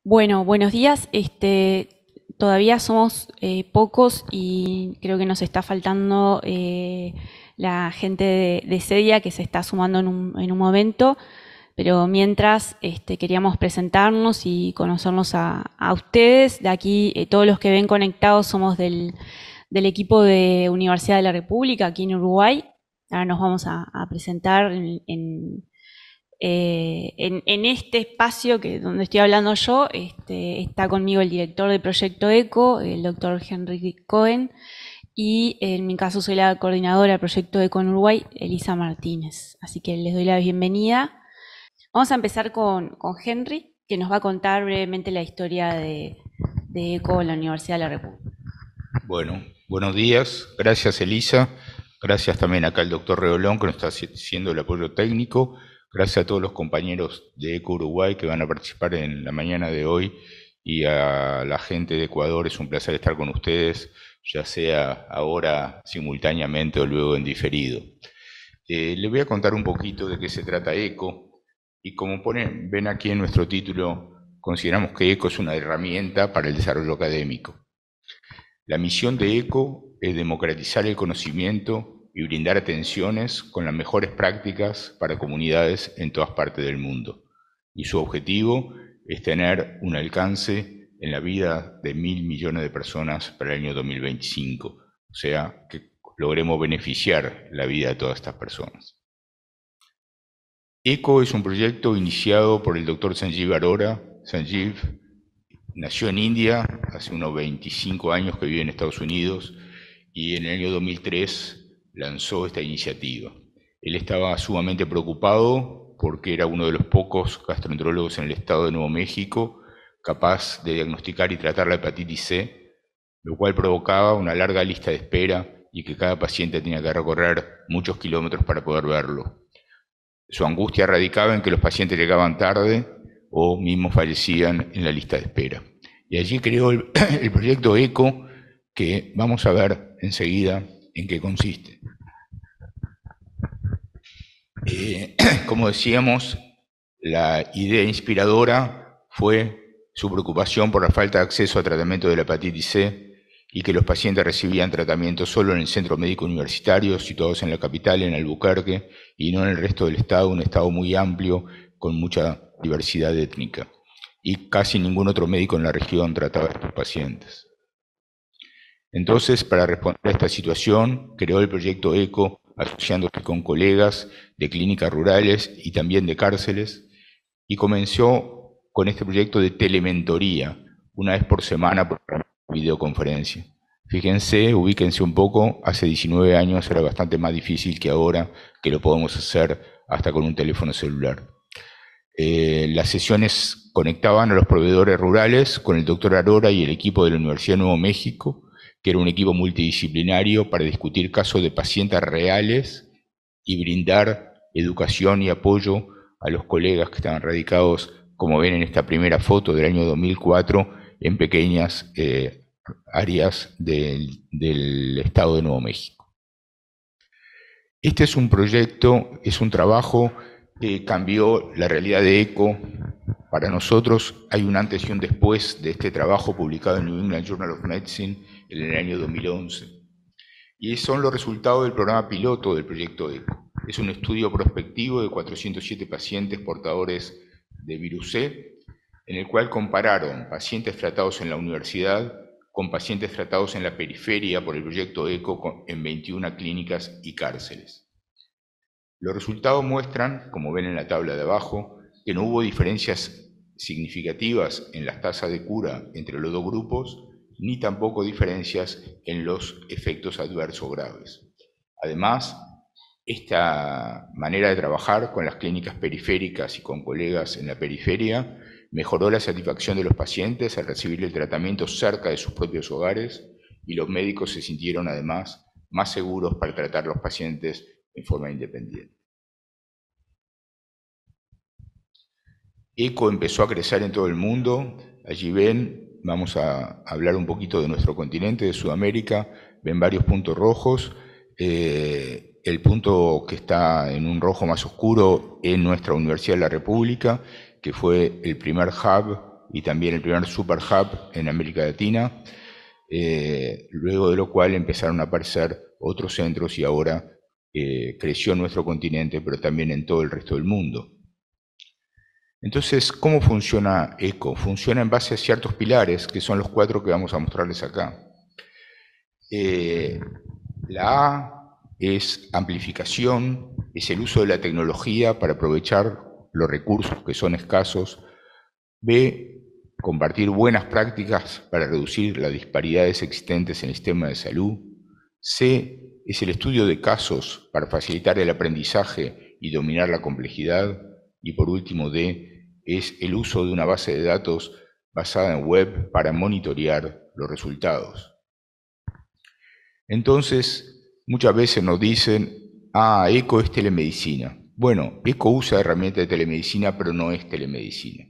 Bueno, buenos días. Todavía somos pocos y creo que nos está faltando la gente de Sedia que se está sumando en un momento, pero mientras queríamos presentarnos y conocernos a ustedes. De aquí, todos los que ven conectados somos del equipo de Universidad de la República aquí en Uruguay. Ahora nos vamos a presentar en este espacio donde estoy hablando yo. Está conmigo el director del proyecto ECO, el doctor Henry Cohen, y en mi caso soy la coordinadora del proyecto ECO en Uruguay, Elisa Martínez. Así que les doy la bienvenida. Vamos a empezar con Henry, que nos va a contar brevemente la historia de ECO en la Universidad de la República. Bueno, buenos días. Gracias, Elisa. Gracias también acá al doctor Reolón, que nos está haciendo el apoyo técnico. Gracias a todos los compañeros de ECO Uruguay que van a participar en la mañana de hoy, y a la gente de Ecuador. Es un placer estar con ustedes, ya sea ahora simultáneamente o luego en diferido. Les voy a contar un poquito de qué se trata ECO, y como ven aquí en nuestro título, consideramos que ECO es una herramienta para el desarrollo académico. La misión de ECO es democratizar el conocimiento y brindar atenciones con las mejores prácticas para comunidades en todas partes del mundo. Y su objetivo es tener un alcance en la vida de 1.000 millones de personas para el año 2025. O sea, que logremos beneficiar la vida de todas estas personas. ECO es un proyecto iniciado por el doctor Sanjeev Arora. Sanjeev nació en India, hace unos 25 años que vive en Estados Unidos, y en el año 2003 lanzó esta iniciativa. Él estaba sumamente preocupado porque era uno de los pocos gastroenterólogos en el estado de Nuevo México capaz de diagnosticar y tratar la hepatitis C, lo cual provocaba una larga lista de espera y que cada paciente tenía que recorrer muchos kilómetros para poder verlo. Su angustia radicaba en que los pacientes llegaban tarde o mismo fallecían en la lista de espera. Y allí creó el proyecto ECO, que vamos a ver enseguida en qué consiste. Como decíamos, la idea inspiradora fue su preocupación por la falta de acceso a tratamiento de la hepatitis C, y que los pacientes recibían tratamiento solo en el centro médico universitario, situados en la capital, en Albuquerque, y no en el resto del estado, un estado muy amplio, con mucha diversidad étnica. Y casi ningún otro médico en la región trataba a estos pacientes. Entonces, para responder a esta situación, creó el proyecto ECO, asociándose con colegas de clínicas rurales y también de cárceles, y comenzó con este proyecto de telementoría, una vez por semana por videoconferencia. Fíjense, ubíquense un poco, hace 19 años era bastante más difícil que ahora, que lo podemos hacer hasta con un teléfono celular. Las sesiones conectaban a los proveedores rurales con el doctor Arora y el equipo de la Universidad de Nuevo México, que era un equipo multidisciplinario para discutir casos de pacientes reales y brindar educación y apoyo a los colegas que estaban radicados, como ven en esta primera foto del año 2004, en pequeñas áreas del estado de Nuevo México. Este es un proyecto, es un trabajo que cambió la realidad de ECO. Para nosotros hay un antes y un después de este trabajo publicado en New England Journal of Medicine en el año 2011. Y son los resultados del programa piloto del proyecto ECO. Es un estudio prospectivo de 407 pacientes portadores de virus C, en el cual compararon pacientes tratados en la universidad con pacientes tratados en la periferia por el proyecto ECO en 21 clínicas y cárceles. Los resultados muestran, como ven en la tabla de abajo, que no hubo diferencias significativas en las tasas de cura entre los dos grupos, ni tampoco diferencias en los efectos adversos graves. Además, esta manera de trabajar con las clínicas periféricas y con colegas en la periferia mejoró la satisfacción de los pacientes al recibir el tratamiento cerca de sus propios hogares, y los médicos se sintieron además más seguros para tratar a los pacientes en forma independiente. ECO empezó a crecer en todo el mundo. Allí ven, vamos a hablar un poquito de nuestro continente, de Sudamérica. Ven varios puntos rojos. El punto que está en un rojo más oscuro es nuestra Universidad de la República, que fue el primer hub y también el primer Super Hub en América Latina, luego de lo cual empezaron a aparecer otros centros y ahora creció en nuestro continente, pero también en todo el resto del mundo. Entonces, ¿cómo funciona ECO? Funciona en base a ciertos pilares, que son los 4 que vamos a mostrarles acá. La A es amplificación, es el uso de la tecnología para aprovechar los recursos que son escasos. B, compartir buenas prácticas para reducir las disparidades existentes en el sistema de salud. C, es el estudio de casos para facilitar el aprendizaje y dominar la complejidad. Y por último, D, es el uso de una base de datos basada en web para monitorear los resultados. Entonces, muchas veces nos dicen, ECO es telemedicina. Bueno, ECO usa herramientas de telemedicina, pero no es telemedicina.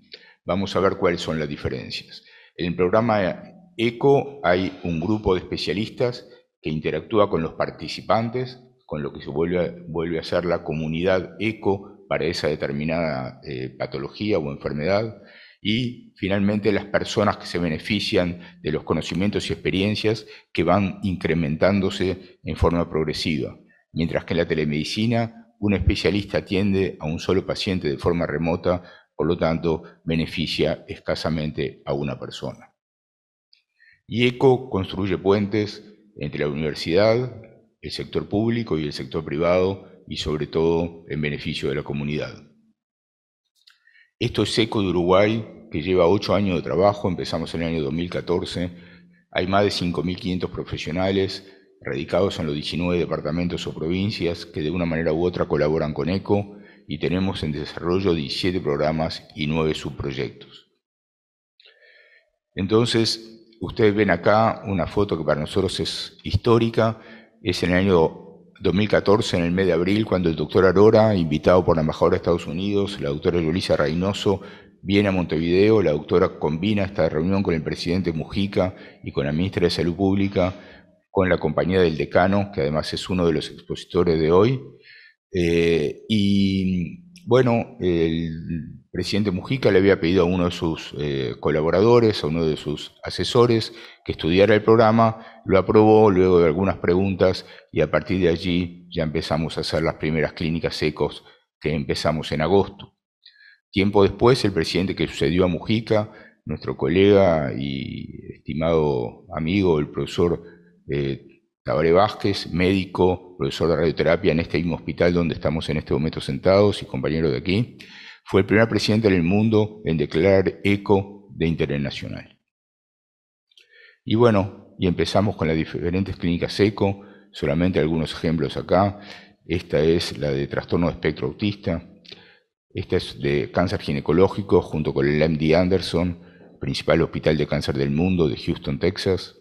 Vamos a ver cuáles son las diferencias. En el programa ECO hay un grupo de especialistas que interactúa con los participantes, con lo que se vuelve a ser la comunidad ECO para esa determinada patología o enfermedad, y finalmente las personas que se benefician de los conocimientos y experiencias que van incrementándose en forma progresiva. Mientras que en la telemedicina, un especialista atiende a un solo paciente de forma remota, por lo tanto, beneficia escasamente a una persona. Y ECO construye puentes entre la universidad, el sector público y el sector privado, y sobre todo en beneficio de la comunidad. Esto es ECO de Uruguay, que lleva 8 años de trabajo, empezamos en el año 2014, hay más de 5.500 profesionales radicados en los 19 departamentos o provincias que de una manera u otra colaboran con ECO, y tenemos en desarrollo 17 programas y 9 subproyectos. Entonces, ustedes ven acá una foto que para nosotros es histórica, es en el año 2014, en el mes de abril, cuando el doctor Arora, invitado por la embajadora de Estados Unidos, la doctora Yulisa Reynoso, viene a Montevideo. La doctora combina esta reunión con el presidente Mujica y con la ministra de Salud Pública, con la compañía del decano, que además es uno de los expositores de hoy. Y bueno, el presidente Mujica le había pedido a uno de sus colaboradores, a uno de sus asesores, que estudiara el programa, lo aprobó luego de algunas preguntas, y a partir de allí ya empezamos a hacer las primeras clínicas ECOs, que empezamos en agosto. Tiempo después, el presidente que sucedió a Mujica, nuestro colega y estimado amigo, el profesor Tabaré Vázquez, médico, profesor de radioterapia en este mismo hospital donde estamos en este momento sentados y compañero de aquí, fue el primer presidente en el mundo en declarar ECO de interés nacional. Y bueno, y empezamos con las diferentes clínicas ECO, solamente algunos ejemplos acá. Esta es la de trastorno de espectro autista. Esta es de cáncer ginecológico junto con el MD Anderson, principal hospital de cáncer del mundo de Houston, Texas.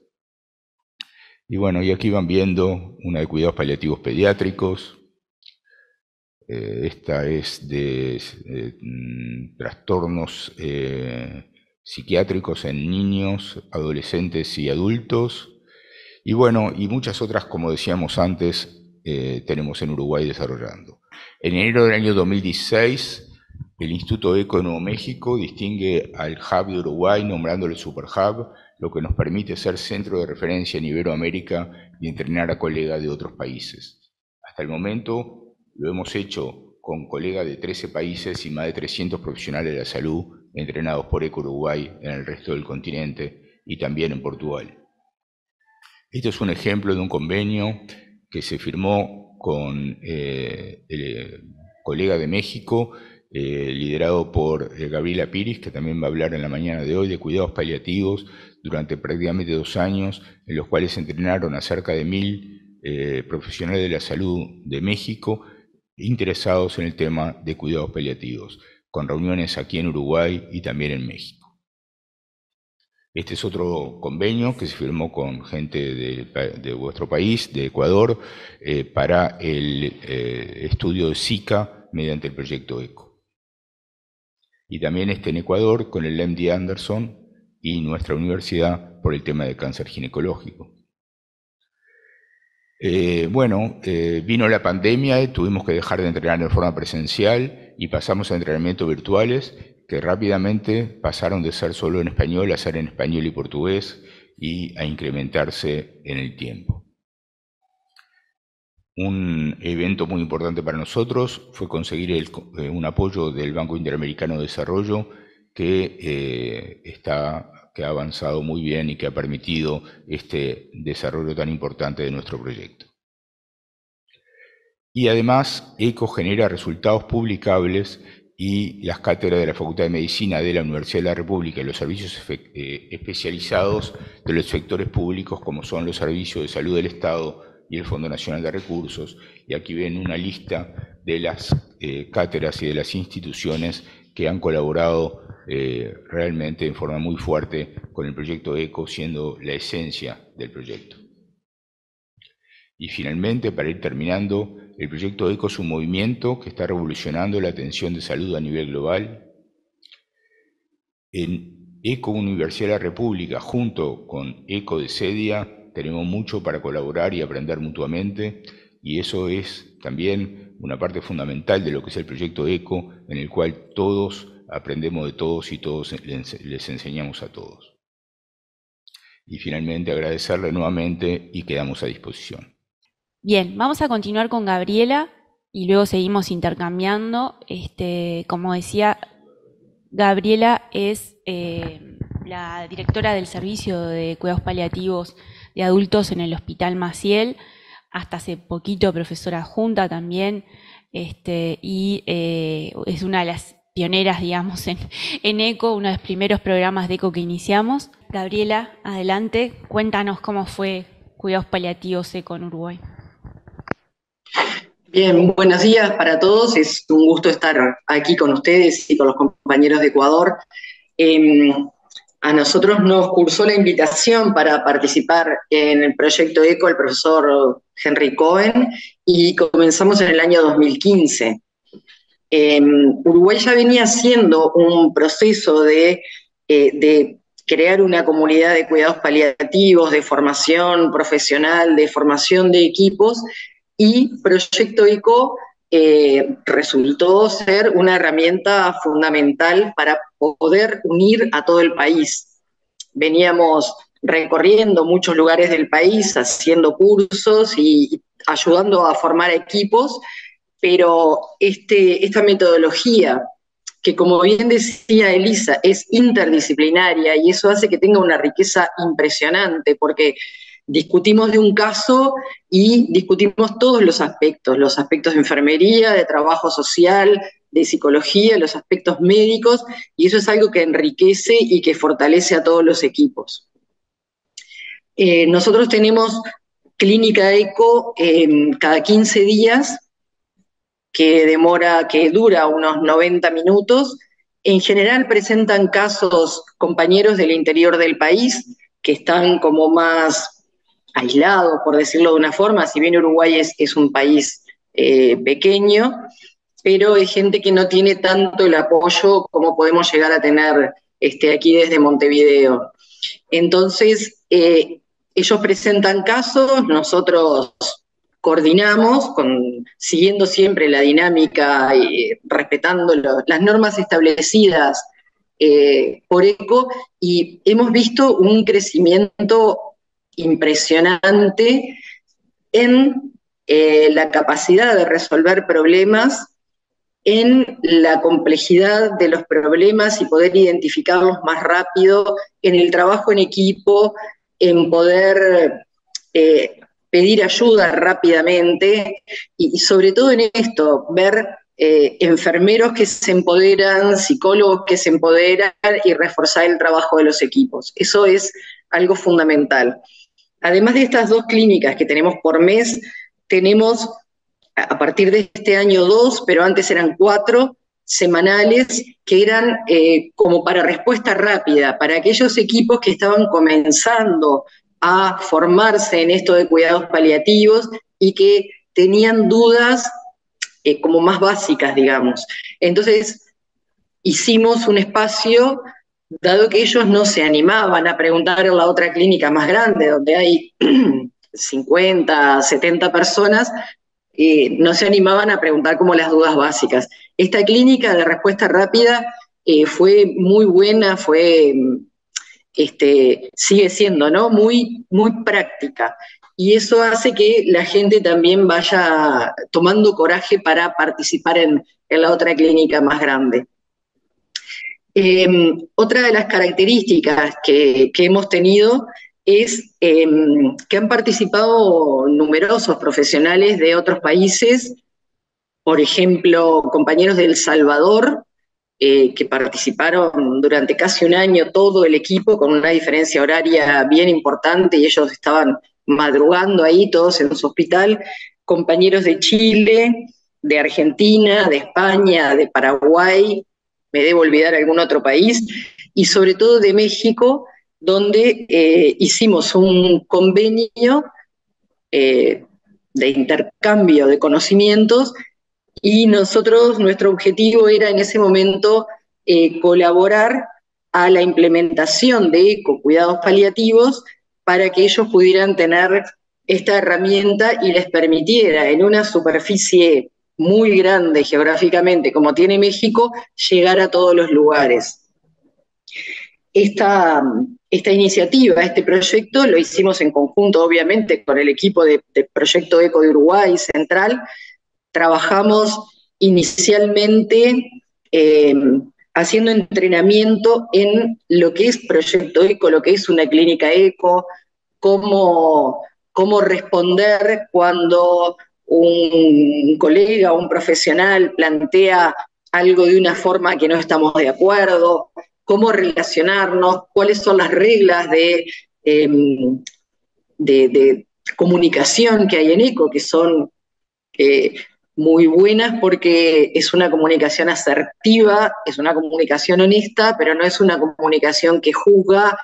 Y bueno, y aquí van viendo una de cuidados paliativos pediátricos. Esta es de trastornos psiquiátricos en niños, adolescentes y adultos. Y bueno, y muchas otras, como decíamos antes, tenemos en Uruguay desarrollando. En enero del año 2016, el Instituto ECO de Nuevo México distingue al Hub de Uruguay nombrándole Super Hub, lo que nos permite ser centro de referencia en Iberoamérica y entrenar a colegas de otros países. Hasta el momento lo hemos hecho con colegas de 13 países y más de 300 profesionales de la salud entrenados por ECO Uruguay en el resto del continente y también en Portugal. Este es un ejemplo de un convenio que se firmó con el colega de México, liderado por Gabriela Piris, que también va a hablar en la mañana de hoy de cuidados paliativos durante prácticamente 2 años, en los cuales se entrenaron a cerca de 1.000 profesionales de la salud de México interesados en el tema de cuidados paliativos, con reuniones aquí en Uruguay y también en México. Este es otro convenio que se firmó con gente de vuestro país, de Ecuador, para el estudio de Zika mediante el proyecto ECO. Y también este en Ecuador con el MD Anderson y nuestra universidad por el tema de cáncer ginecológico. Vino la pandemia, tuvimos que dejar de entrenar de forma presencial y pasamos a entrenamientos virtuales, que rápidamente pasaron de ser solo en español a ser en español y portugués y a incrementarse en el tiempo. Un evento muy importante para nosotros fue conseguir un apoyo del Banco Interamericano de Desarrollo que ha avanzado muy bien y que ha permitido este desarrollo tan importante de nuestro proyecto. Y además, ECO genera resultados publicables y las cátedras de la Facultad de Medicina de la Universidad de la República y los servicios especializados de los sectores públicos, como son los servicios de salud del Estado y el Fondo Nacional de Recursos. Y aquí ven una lista de las cátedras y de las instituciones que han colaborado realmente en forma muy fuerte con el proyecto ECO, siendo la esencia del proyecto. Y finalmente, para ir terminando, el proyecto ECO es un movimiento que está revolucionando la atención de salud a nivel global. En ECO Universidad de la República, junto con ECO de CEDIA, tenemos mucho para colaborar y aprender mutuamente, y eso es también una parte fundamental de lo que es el proyecto ECO, en el cual todos aprendemos de todos y todos les enseñamos a todos. Y finalmente agradecerle nuevamente y quedamos a disposición. Bien, vamos a continuar con Gabriela y luego seguimos intercambiando. Como decía, Gabriela es la directora del Servicio de Cuidados Paliativos de Adultos en el Hospital Maciel, hasta hace poquito profesora adjunta también, y es una de las pioneras, digamos, en ECO, uno de los primeros programas de ECO que iniciamos. Gabriela, adelante, cuéntanos cómo fue Cuidados Paliativos ECO en Uruguay. Bien, buenos días para todos. Es un gusto estar aquí con ustedes y con los compañeros de Ecuador. A nosotros nos cursó la invitación para participar en el proyecto ECO el profesor Henry Cohen y comenzamos en el año 2015. Uruguay ya venía haciendo un proceso de crear una comunidad de cuidados paliativos, de formación profesional, de formación de equipos, y Proyecto ECO resultó ser una herramienta fundamental para poder unir a todo el país. Veníamos recorriendo muchos lugares del país, haciendo cursos y ayudando a formar equipos, pero esta metodología, que como bien decía Elisa, es interdisciplinaria y eso hace que tenga una riqueza impresionante, porque discutimos de un caso y discutimos todos los aspectos de enfermería, de trabajo social, de psicología, los aspectos médicos, y eso es algo que enriquece y que fortalece a todos los equipos. Nosotros tenemos clínica ECO cada 15 días, que dura unos 90 minutos. En general presentan casos compañeros del interior del país, que están como más aislados, por decirlo de una forma, si bien Uruguay es un país pequeño, pero hay gente que no tiene tanto el apoyo como podemos llegar a tener aquí desde Montevideo. Entonces, ellos presentan casos, nosotros coordinamos, siguiendo siempre la dinámica, respetando las normas establecidas por ECO, y hemos visto un crecimiento impresionante en la capacidad de resolver problemas, en la complejidad de los problemas y poder identificarlos más rápido, en el trabajo en equipo, en poder pedir ayuda rápidamente y sobre todo en esto, ver enfermeros que se empoderan, psicólogos que se empoderan y reforzar el trabajo de los equipos. Eso es algo fundamental. Además de estas 2 clínicas que tenemos por mes, tenemos a partir de este año 2, pero antes eran 4 semanales, que eran como para respuesta rápida, para aquellos equipos que estaban comenzando a formarse en esto de cuidados paliativos y que tenían dudas como más básicas, digamos. Entonces, hicimos un espacio, dado que ellos no se animaban a preguntar en la otra clínica más grande, donde hay 50, 70 personas, no se animaban a preguntar como las dudas básicas. Esta clínica de respuesta rápida fue muy buena, sigue siendo, ¿no? Muy, muy práctica. Y eso hace que la gente también vaya tomando coraje para participar en la otra clínica más grande. Otra de las características que hemos tenido es que han participado numerosos profesionales de otros países, por ejemplo, compañeros de El Salvador, que participaron durante casi un año todo el equipo, con una diferencia horaria bien importante, y ellos estaban madrugando ahí, todos en su hospital, compañeros de Chile, de Argentina, de España, de Paraguay, me debo olvidar algún otro país, y sobre todo de México, donde hicimos un convenio de intercambio de conocimientos, y nuestro objetivo era en ese momento colaborar a la implementación de ecocuidados paliativos para que ellos pudieran tener esta herramienta y les permitiera en una superficie muy grande geográficamente como tiene México, llegar a todos los lugares. Esta iniciativa, este proyecto, lo hicimos en conjunto, obviamente, con el equipo de Proyecto Eco de Uruguay Central. Trabajamos inicialmente haciendo entrenamiento en lo que es Proyecto Eco, lo que es una clínica eco, cómo responder cuando un colega o un profesional plantea algo de una forma que no estamos de acuerdo, cómo relacionarnos, cuáles son las reglas de comunicación que hay en ECO, que son muy buenas porque es una comunicación asertiva, es una comunicación honesta, pero no es una comunicación que juzga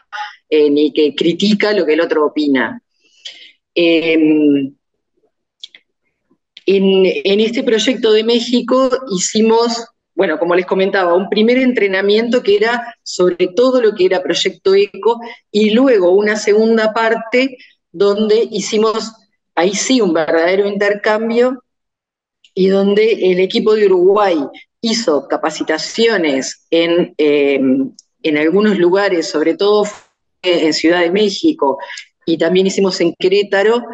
ni que critica lo que el otro opina. En este proyecto de México hicimos, bueno, como les comentaba, un primer entrenamiento que era sobre todo lo que era Proyecto Eco, y luego una segunda parte donde hicimos, ahí sí, un verdadero intercambio, y donde el equipo de Uruguay hizo capacitaciones en algunos lugares, sobre todo en Ciudad de México, y también hicimos en Querétaro,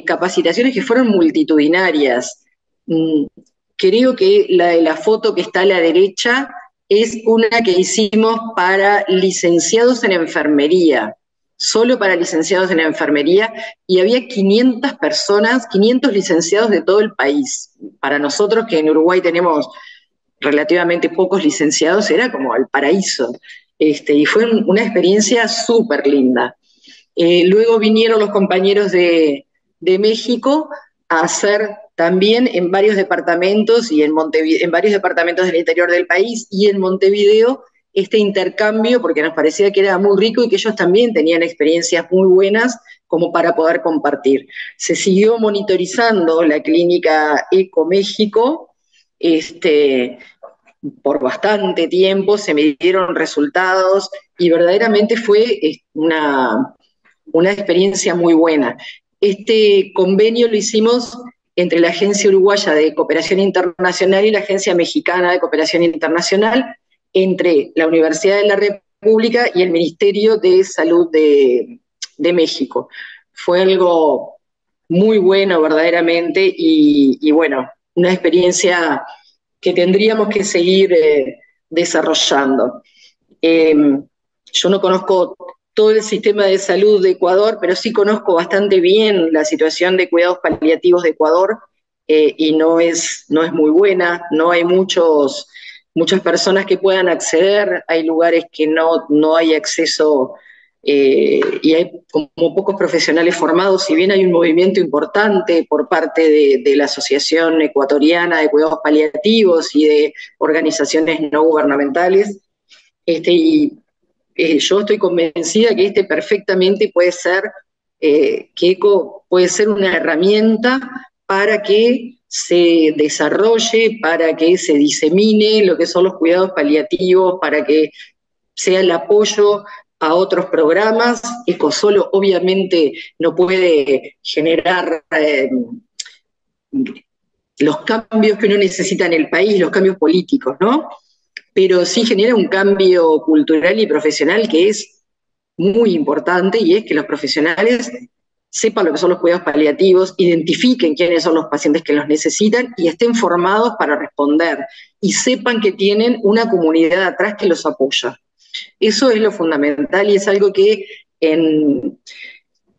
capacitaciones que fueron multitudinarias. Creo que la foto que está a la derecha es una que hicimos para licenciados en enfermería, solo para licenciados en enfermería, y había 500 personas, 500 licenciados de todo el país. Para nosotros, que en Uruguay tenemos relativamente pocos licenciados, era como el paraíso. Y fue una experiencia súper linda. Luego vinieron los compañeros de México a hacer también en varios departamentos, y en varios departamentos del interior del país, y en Montevideo, este intercambio, porque nos parecía que era muy rico y que ellos también tenían experiencias muy buenas como para poder compartir. Se siguió monitorizando la clínica Eco México, por bastante tiempo, se midieron resultados, y verdaderamente fue una experiencia muy buena. Este convenio lo hicimos entre la Agencia Uruguaya de Cooperación Internacional y la Agencia Mexicana de Cooperación Internacional, entre la Universidad de la República y el Ministerio de Salud de México. Fue algo muy bueno verdaderamente, y bueno, una experiencia que tendríamos que seguir desarrollando. Yo no conozco todo el sistema de salud de Ecuador, pero sí conozco bastante bien la situación de cuidados paliativos de Ecuador, y no es muy buena, no hay muchas personas que puedan acceder, hay lugares que no hay acceso, y hay como pocos profesionales formados. Si bien hay un movimiento importante por parte de la Asociación Ecuatoriana de Cuidados Paliativos y de organizaciones no gubernamentales, yo estoy convencida que perfectamente puede ser, que ECO puede ser una herramienta para que se desarrolle, para que se disemine lo que son los cuidados paliativos, para que sea el apoyo a otros programas. ECO solo obviamente no puede generar los cambios que uno necesita en el país, los cambios políticos, ¿no? pero sí genera un cambio cultural y profesional que es muy importante, y es que los profesionales sepan lo que son los cuidados paliativos, identifiquen quiénes son los pacientes que los necesitan y estén formados para responder, y sepan que tienen una comunidad atrás que los apoya. Eso es lo fundamental y es algo que en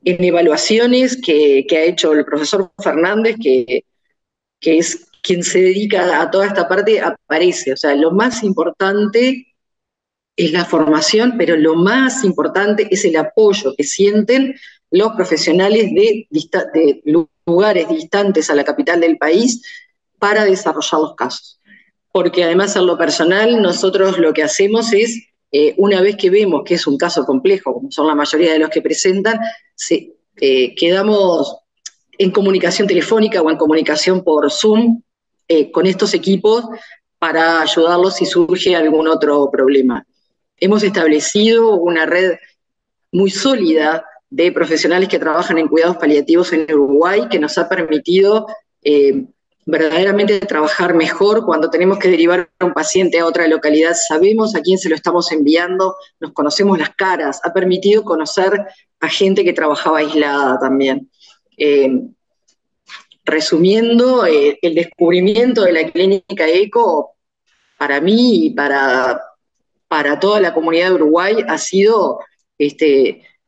evaluaciones que ha hecho el profesor Fernández, que es quien se dedica a toda esta parte, aparece. O sea, lo más importante es la formación, pero lo más importante es el apoyo que sienten los profesionales de lugares distantes a la capital del país para desarrollar los casos. Porque además, en lo personal, nosotros lo que hacemos es, una vez que vemos que es un caso complejo, como son la mayoría de los que presentan, quedamos en comunicación telefónica o en comunicación por Zoom con estos equipos para ayudarlos si surge algún otro problema. Hemos establecido una red muy sólida de profesionales que trabajan en cuidados paliativos en Uruguay, que nos ha permitido verdaderamente trabajar mejor. Cuando tenemos que derivar a un paciente a otra localidad, sabemos a quién se lo estamos enviando, nos conocemos las caras, ha permitido conocer a gente que trabajaba aislada también. Resumiendo, el descubrimiento de la clínica ECO, para mí y para toda la comunidad de Uruguay, ha sido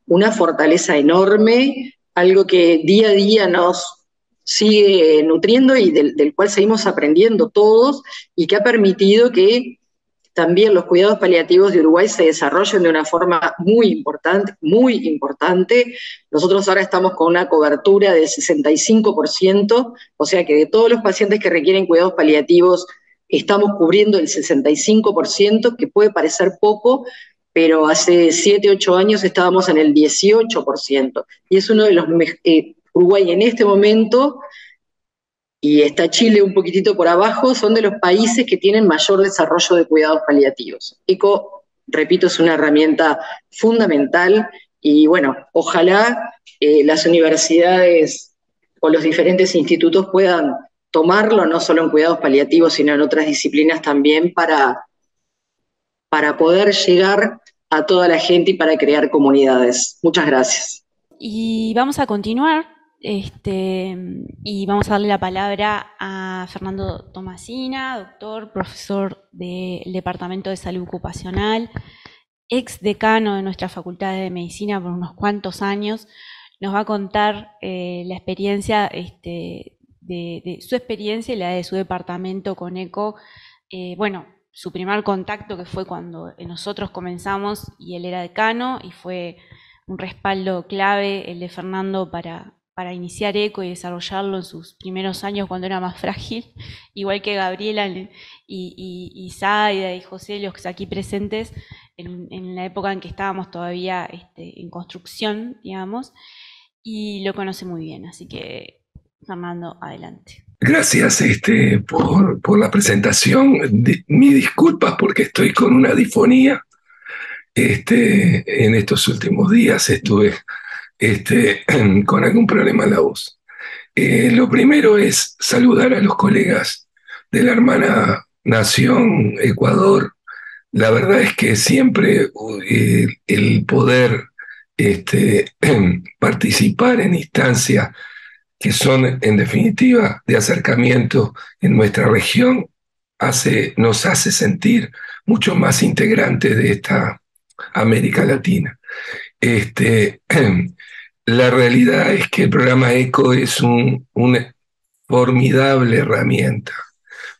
una fortaleza enorme, algo que día a día nos sigue nutriendo y del cual seguimos aprendiendo todos, y que ha permitido que también los cuidados paliativos de Uruguay se desarrollen de una forma muy importante, muy importante. Nosotros ahora estamos con una cobertura del 65%, o sea que de todos los pacientes que requieren cuidados paliativos, estamos cubriendo el 65%, que puede parecer poco, pero hace 7, 8 años estábamos en el 18%. Y es uno de los Uruguay en este momento, y está Chile un poquitito por abajo, son de los países que tienen mayor desarrollo de cuidados paliativos. ECO, repito, es una herramienta fundamental, y bueno, ojalá las universidades o los diferentes institutos puedan tomarlo, no solo en cuidados paliativos, sino en otras disciplinas también, para poder llegar a toda la gente y para crear comunidades. Muchas gracias. Y vamos a continuar, y vamos a darle la palabra a Fernando Tomasina, doctor, profesor del Departamento de Salud Ocupacional, ex decano de nuestra Facultad de Medicina por unos cuantos años. Nos va a contar la experiencia, de su experiencia y la de su departamento con ECO. Bueno, su primer contacto, que fue cuando nosotros comenzamos y él era decano, y fue un respaldo clave el de Fernando para iniciar ECO y desarrollarlo en sus primeros años cuando era más frágil, igual que Gabriela y Zaida y José, los aquí presentes, en la época en que estábamos todavía en construcción, digamos, y lo conoce muy bien. Así que, Fernando, adelante. Gracias por la presentación. Mis disculpas porque estoy con una disfonía. En estos últimos días estuve con algún problema en la voz. Lo primero es saludar a los colegas de la hermana Nación Ecuador. La verdad es que siempre el poder participar en instancias que son en definitiva de acercamiento en nuestra región, nos hace sentir mucho más integrantes de esta América Latina. La realidad es que el programa ECO es una formidable herramienta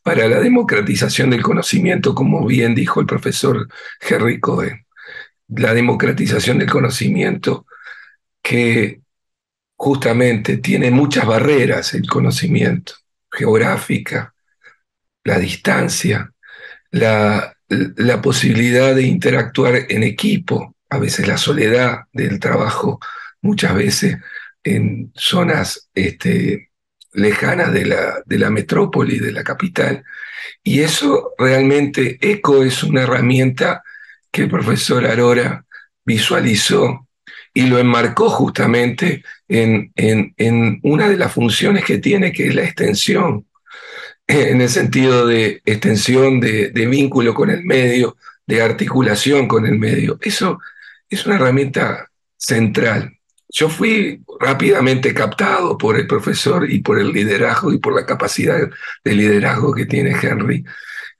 para la democratización del conocimiento, como bien dijo el profesor Henry Cohen. La democratización del conocimiento, que justamente tiene muchas barreras, el conocimiento, geográfica, la distancia, la posibilidad de interactuar en equipo, a veces la soledad del trabajo, muchas veces en zonas lejanas de la metrópoli, de la capital. Y eso realmente, ECO es una herramienta que el profesor Arora visualizó y lo enmarcó justamente en una de las funciones que tiene, que es la extensión. en el sentido de extensión, de vínculo con el medio, de articulación con el medio. Eso es una herramienta central. Yo fui rápidamente captado por el profesor y por el liderazgo y por la capacidad de liderazgo que tiene Henry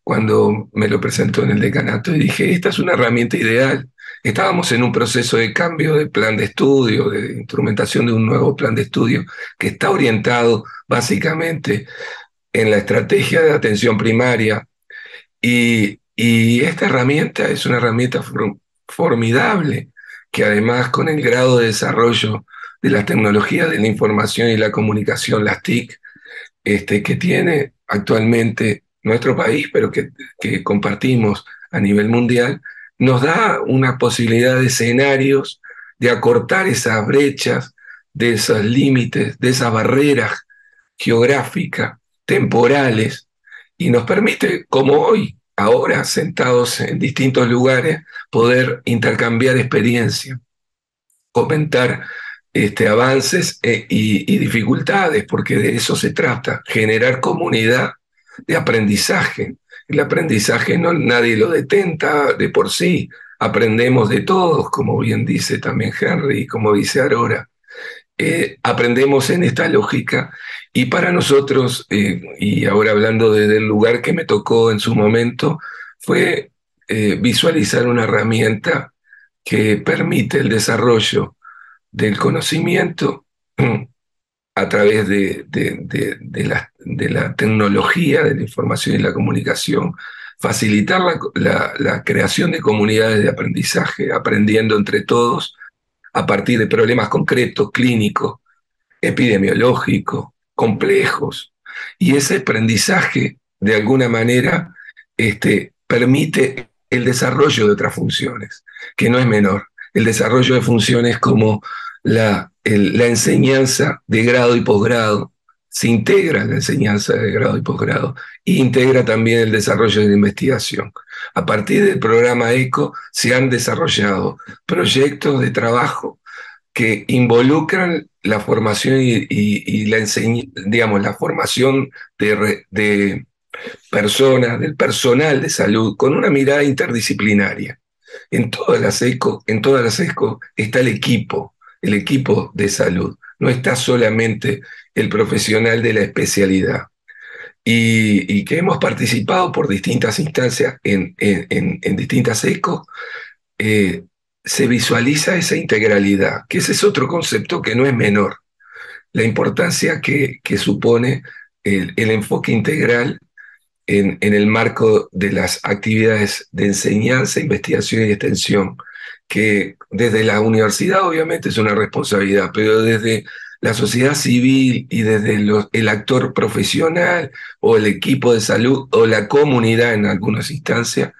cuando me lo presentó en el decanato y dije, esta es una herramienta ideal. Estábamos en un proceso de cambio de plan de estudio, de instrumentación de un nuevo plan de estudio que está orientado básicamente en la estrategia de atención primaria y esta herramienta es una herramienta formidable que además con el grado de desarrollo de las tecnologías de la información y la comunicación, las TIC, que tiene actualmente nuestro país, pero que compartimos a nivel mundial, nos da una posibilidad de escenarios, de acortar esas brechas, de esos límites, de esas barreras geográficas, temporales, y nos permite, como hoy, ahora sentados en distintos lugares, poder intercambiar experiencia, comentar avances y dificultades, porque de eso se trata, generar comunidad de aprendizaje. El aprendizaje no, nadie lo detenta de por sí, aprendemos de todos, como bien dice también Henry y como dice Aurora. Aprendemos en esta lógica y para nosotros, y ahora hablando desde el lugar que me tocó en su momento, fue visualizar una herramienta que permite el desarrollo del conocimiento a través de la tecnología, de la información y la comunicación, facilitar la creación de comunidades de aprendizaje, aprendiendo entre todos a partir de problemas concretos, clínicos, epidemiológicos, complejos. Y ese aprendizaje, de alguna manera, permite el desarrollo de otras funciones, que no es menor. El desarrollo de funciones como la enseñanza de grado y posgrado, se integra la enseñanza de grado y posgrado, e integra también el desarrollo de la investigación. A partir del programa ECO se han desarrollado proyectos de trabajo que involucran la formación y digamos, la formación de personas, del personal de salud, con una mirada interdisciplinaria. En todas las ECO está el equipo de salud. No está solamente el profesional de la especialidad. Y que hemos participado por distintas instancias en distintas ECO, se visualiza esa integralidad, que ese es otro concepto que no es menor, la importancia que supone el enfoque integral en el marco de las actividades de enseñanza, investigación y extensión, que desde la universidad obviamente es una responsabilidad, pero desde la sociedad civil y desde el actor profesional o el equipo de salud o la comunidad en algunas instancias,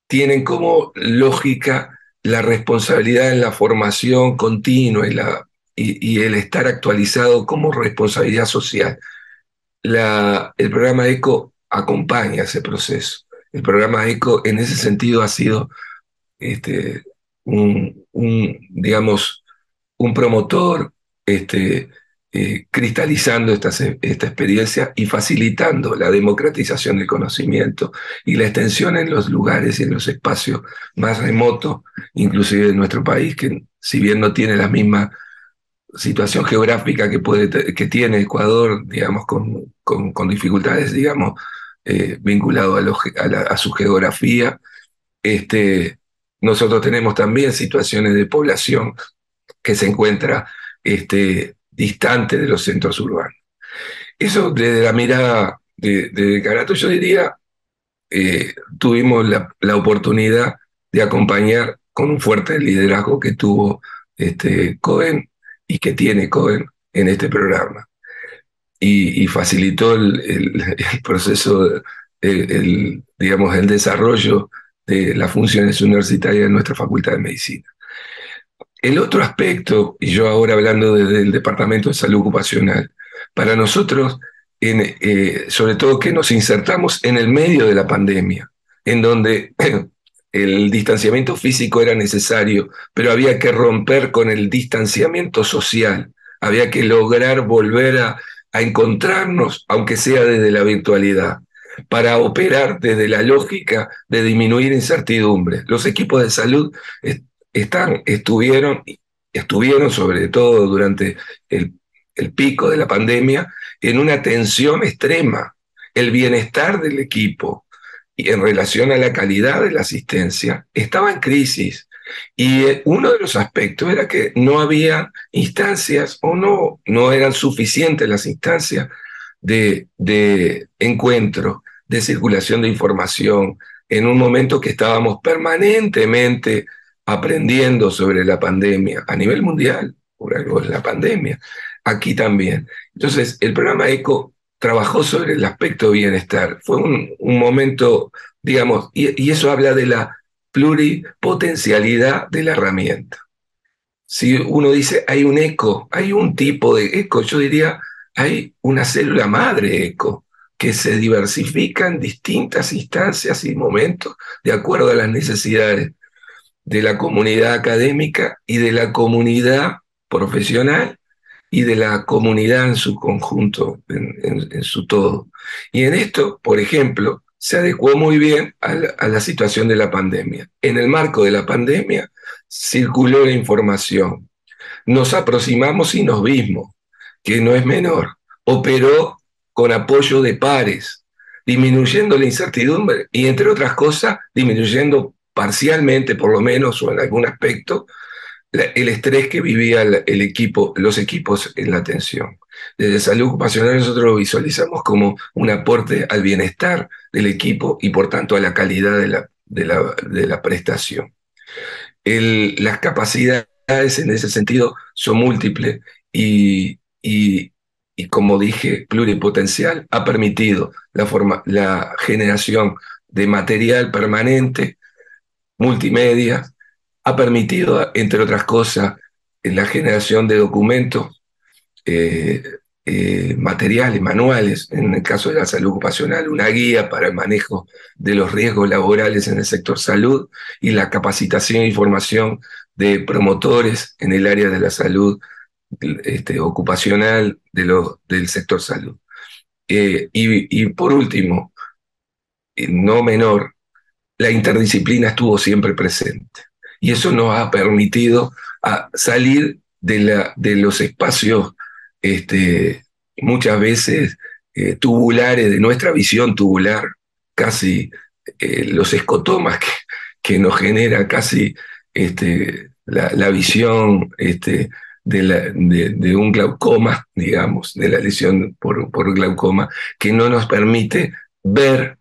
tienen como lógica la responsabilidad en la formación continua y el estar actualizado como responsabilidad social. El programa ECO acompaña ese proceso. El programa ECO en ese sentido ha sido digamos, un promotor cristalizando esta experiencia y facilitando la democratización del conocimiento y la extensión en los lugares y en los espacios más remotos, inclusive de nuestro país, que si bien no tiene la misma situación geográfica que tiene Ecuador, digamos, con dificultades, digamos, vinculado a su geografía, nosotros tenemos también situaciones de población que se encuentra distante de los centros urbanos. Eso desde la mirada de Carato, yo diría, tuvimos la oportunidad de acompañar con un fuerte liderazgo que tuvo Cohen y que tiene Cohen en este programa. Y facilitó el proceso, digamos, el desarrollo de las funciones universitarias de nuestra Facultad de Medicina. El otro aspecto, y yo ahora hablando desde el Departamento de Salud Ocupacional, para nosotros, sobre todo que nos insertamos en el medio de la pandemia, en donde el distanciamiento físico era necesario, pero había que romper con el distanciamiento social, había que lograr volver a encontrarnos, aunque sea desde la virtualidad, para operar desde la lógica de disminuir incertidumbre. Los equipos de salud estuvieron sobre todo durante el, el pico de la pandemia en una tensión extrema. El bienestar del equipo y en relación a la calidad de la asistencia estaba en crisis. Y uno de los aspectos era que no había instancias o no eran suficientes las instancias de encuentro, de circulación de información, en un momento que estábamos permanentemente aprendiendo sobre la pandemia a nivel mundial, por algo es la pandemia, aquí también. Entonces, el programa ECO trabajó sobre el aspecto bienestar. Fue un momento, digamos, y eso habla de la pluripotencialidad de la herramienta. Si uno dice hay un eco, hay un tipo de eco, yo diría hay una célula madre eco que se diversifica en distintas instancias y momentos de acuerdo a las necesidades de la comunidad académica y de la comunidad profesional y de la comunidad en su conjunto, en su todo. Y en esto, por ejemplo, se adecuó muy bien a la situación de la pandemia. En el marco de la pandemia circuló la información, nos aproximamos y nos vimos, que no es menor, operó con apoyo de pares, disminuyendo la incertidumbre y, entre otras cosas, disminuyendo parcialmente, por lo menos, o en algún aspecto, el estrés que vivía el equipo, los equipos en la atención. Desde salud ocupacional nosotros lo visualizamos como un aporte al bienestar del equipo y por tanto a la calidad de la prestación. Las capacidades en ese sentido son múltiples y como dije, pluripotencial, ha permitido la generación de material permanente, multimedia, ha permitido, entre otras cosas, la generación de documentos, eh, materiales, manuales, en el caso de la salud ocupacional, una guía para el manejo de los riesgos laborales en el sector salud y la capacitación y formación de promotores en el área de la salud ocupacional del sector salud. Y por último, no menor, la interdisciplina estuvo siempre presente. Y eso nos ha permitido salir de los espacios muchas veces tubulares, de nuestra visión tubular, casi los escotomas que nos genera casi la visión de un glaucoma, digamos, de la lesión por glaucoma, que no nos permite ver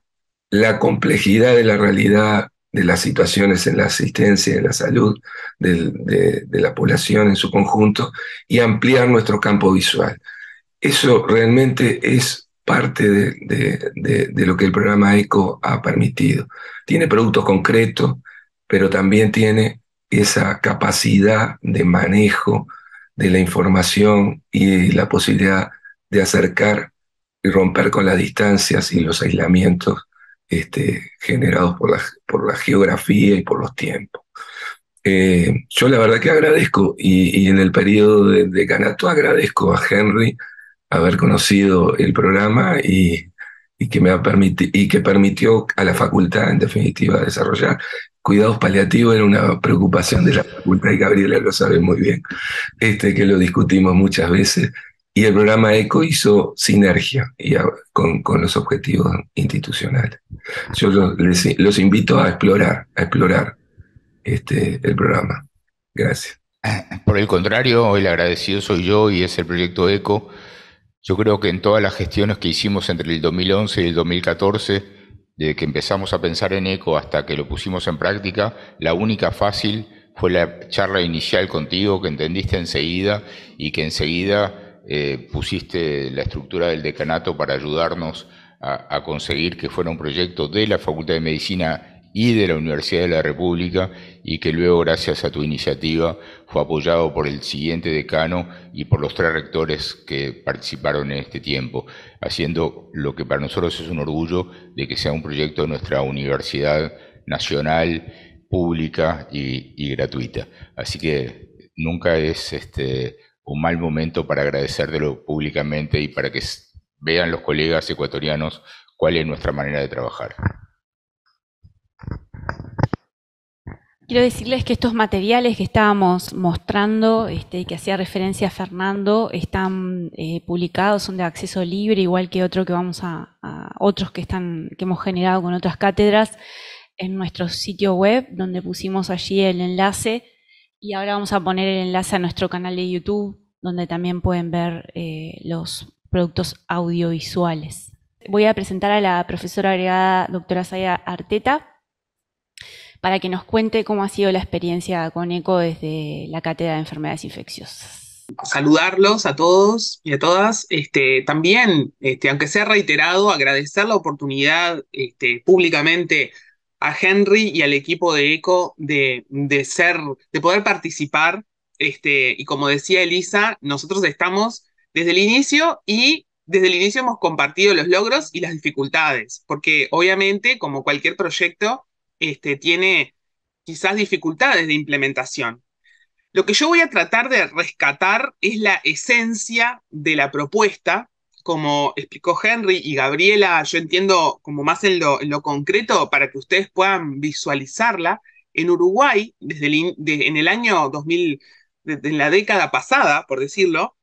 la complejidad de la realidad de las situaciones en la asistencia, en la salud de la población en su conjunto y ampliar nuestro campo visual. Eso realmente es parte de lo que el programa ECO ha permitido. Tiene productos concretos, pero también tiene esa capacidad de manejo de la información y la posibilidad de acercar y romper con las distancias y los aislamientos generados por la geografía y por los tiempos. Yo la verdad que agradezco, y en el periodo de Canato agradezco a Henry haber conocido el programa y que permitió a la facultad, en definitiva, desarrollar. Cuidados paliativos era una preocupación de la facultad y Gabriela lo sabe muy bien, que lo discutimos muchas veces. Y el programa ECO hizo sinergia con los objetivos institucionales. Yo los invito a explorar el programa. Gracias. Por el contrario, el agradecido soy yo y es el proyecto ECO. Yo creo que en todas las gestiones que hicimos entre el 2011 y el 2014, desde que empezamos a pensar en ECO hasta que lo pusimos en práctica, la única fácil fue la charla inicial contigo, que entendiste enseguida y que enseguida pusiste la estructura del decanato para ayudarnos a conseguir que fuera un proyecto de la Facultad de Medicina y de la Universidad de la República, y que luego, gracias a tu iniciativa, fue apoyado por el siguiente decano y por los 3 rectores que participaron en este tiempo, haciendo lo que para nosotros es un orgullo de que sea un proyecto de nuestra universidad nacional, pública y gratuita. Así que nunca es un mal momento para agradecértelo públicamente y para que vean los colegas ecuatorianos cuál es nuestra manera de trabajar. Quiero decirles que estos materiales que estábamos mostrando, que hacía referencia a Fernando, están publicados, son de acceso libre, igual que otro que otros que hemos generado con otras cátedras en nuestro sitio web, donde pusimos allí el enlace, y ahora vamos a poner el enlace a nuestro canal de YouTube, donde también pueden ver los productos audiovisuales. Voy a presentar a la profesora agregada doctora Zahida Arteta, para que nos cuente cómo ha sido la experiencia con ECO desde la Cátedra de Enfermedades Infecciosas. Saludarlos a todos y a todas. También, aunque sea reiterado, agradecer la oportunidad públicamente a Henry y al equipo de ECO de poder participar. Y como decía Elisa, nosotros estamos desde el inicio y desde el inicio hemos compartido los logros y las dificultades, porque obviamente, como cualquier proyecto, tiene quizás dificultades de implementación. Lo que yo voy a tratar de rescatar es la esencia de la propuesta, como explicó Henry y Gabriela, yo entiendo como más en lo concreto para que ustedes puedan visualizarla. En Uruguay, en el año 2000, en la década pasada, por decirlo,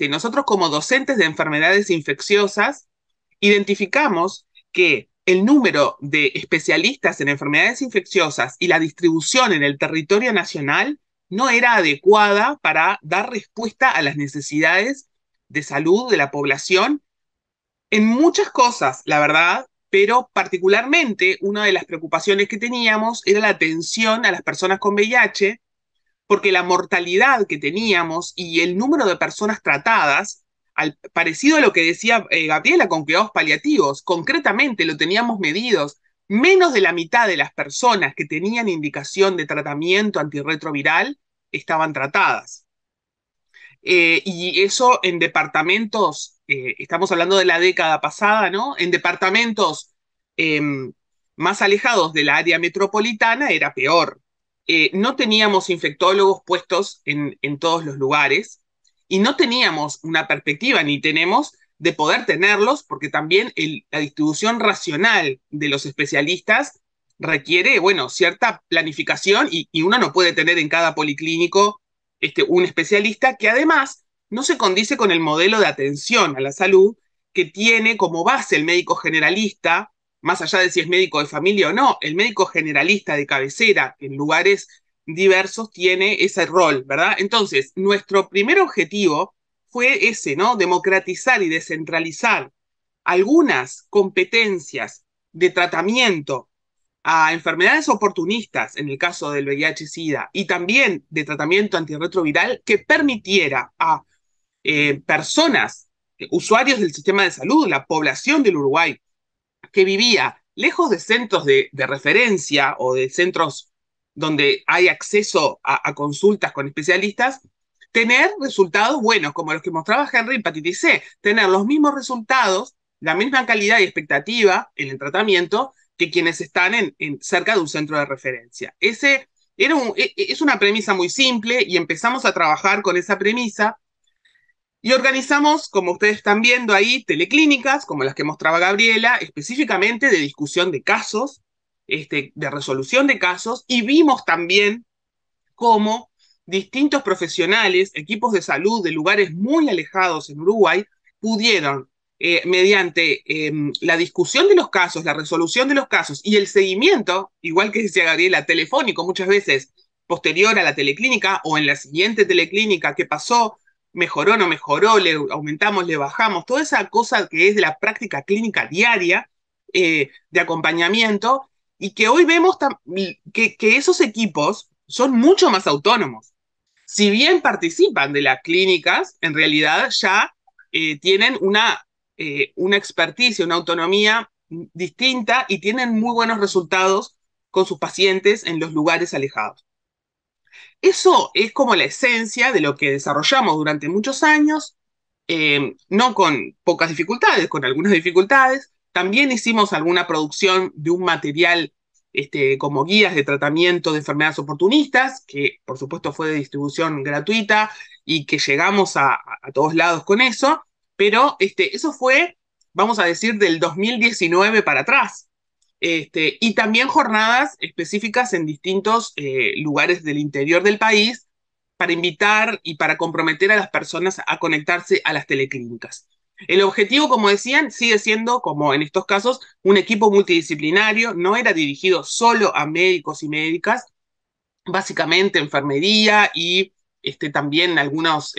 nosotros como docentes de enfermedades infecciosas identificamos que el número de especialistas en enfermedades infecciosas y la distribución en el territorio nacional no era adecuada para dar respuesta a las necesidades de salud de la población en muchas cosas, la verdad, pero particularmente una de las preocupaciones que teníamos era la atención a las personas con VIH, porque la mortalidad que teníamos y el número de personas tratadas, parecido a lo que decía Gabriela con cuidados paliativos, concretamente lo teníamos medidos, menos de la mitad de las personas que tenían indicación de tratamiento antirretroviral estaban tratadas. Y eso en departamentos, estamos hablando de la década pasada, ¿no? En departamentos eh, más alejados de la área metropolitana era peor. No teníamos infectólogos puestos en todos los lugares y no teníamos una perspectiva, ni tenemos, de poder tenerlos, porque también la distribución racional de los especialistas requiere, bueno, cierta planificación y uno no puede tener en cada policlínico un especialista que además no se condice con el modelo de atención a la salud que tiene como base el médico generalista, más allá de si es médico de familia o no, el médico generalista de cabecera, que en lugares diversos tiene ese rol, ¿verdad? Entonces, nuestro primer objetivo fue ese, ¿no? Democratizar y descentralizar algunas competencias de tratamiento a enfermedades oportunistas, en el caso del VIH-Sida, y también de tratamiento antirretroviral que permitiera a personas, usuarios del sistema de salud, la población del Uruguay, que vivía lejos de centros de referencia o de centros donde hay acceso a consultas con especialistas, tener resultados buenos, como los que mostraba Henry en hepatitis C, tener los mismos resultados, la misma calidad y expectativa en el tratamiento que quienes están cerca de un centro de referencia. Es una premisa muy simple y empezamos a trabajar con esa premisa y organizamos, como ustedes están viendo ahí, teleclínicas, como las que mostraba Gabriela, específicamente de discusión de casos, de resolución de casos, y vimos también cómo distintos profesionales, equipos de salud de lugares muy alejados en Uruguay, pudieron, mediante la discusión de los casos, la resolución de los casos y el seguimiento, igual que decía Gabriela, telefónico muchas veces posterior a la teleclínica o en la siguiente teleclínica, ¿qué pasó? ¿Mejoró, no mejoró? ¿Le aumentamos, le bajamos? Toda esa cosa que es de la práctica clínica diaria de acompañamiento y que hoy vemos que esos equipos son mucho más autónomos. Si bien participan de las clínicas, en realidad ya tienen una experticia, una autonomía distinta y tienen muy buenos resultados con sus pacientes en los lugares alejados. Eso es como la esencia de lo que desarrollamos durante muchos años, no con pocas dificultades, con algunas dificultades. También hicimos alguna producción de un material como guías de tratamiento de enfermedades oportunistas, que por supuesto fue de distribución gratuita y que llegamos a todos lados con eso, pero eso fue, vamos a decir, del 2019 para atrás. Y también jornadas específicas en distintos lugares del interior del país para invitar y para comprometer a las personas a conectarse a las teleclínicas. El objetivo, como decían, sigue siendo, como en estos casos, un equipo multidisciplinario, no era dirigido solo a médicos y médicas, básicamente enfermería y también algunos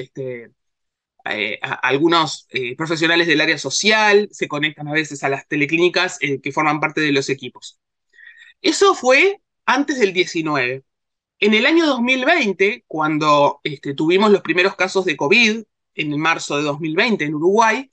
profesionales del área social se conectan a veces a las teleclínicas que forman parte de los equipos. Eso fue antes del 19. En el año 2020, cuando tuvimos los primeros casos de COVID, en marzo de 2020 en Uruguay,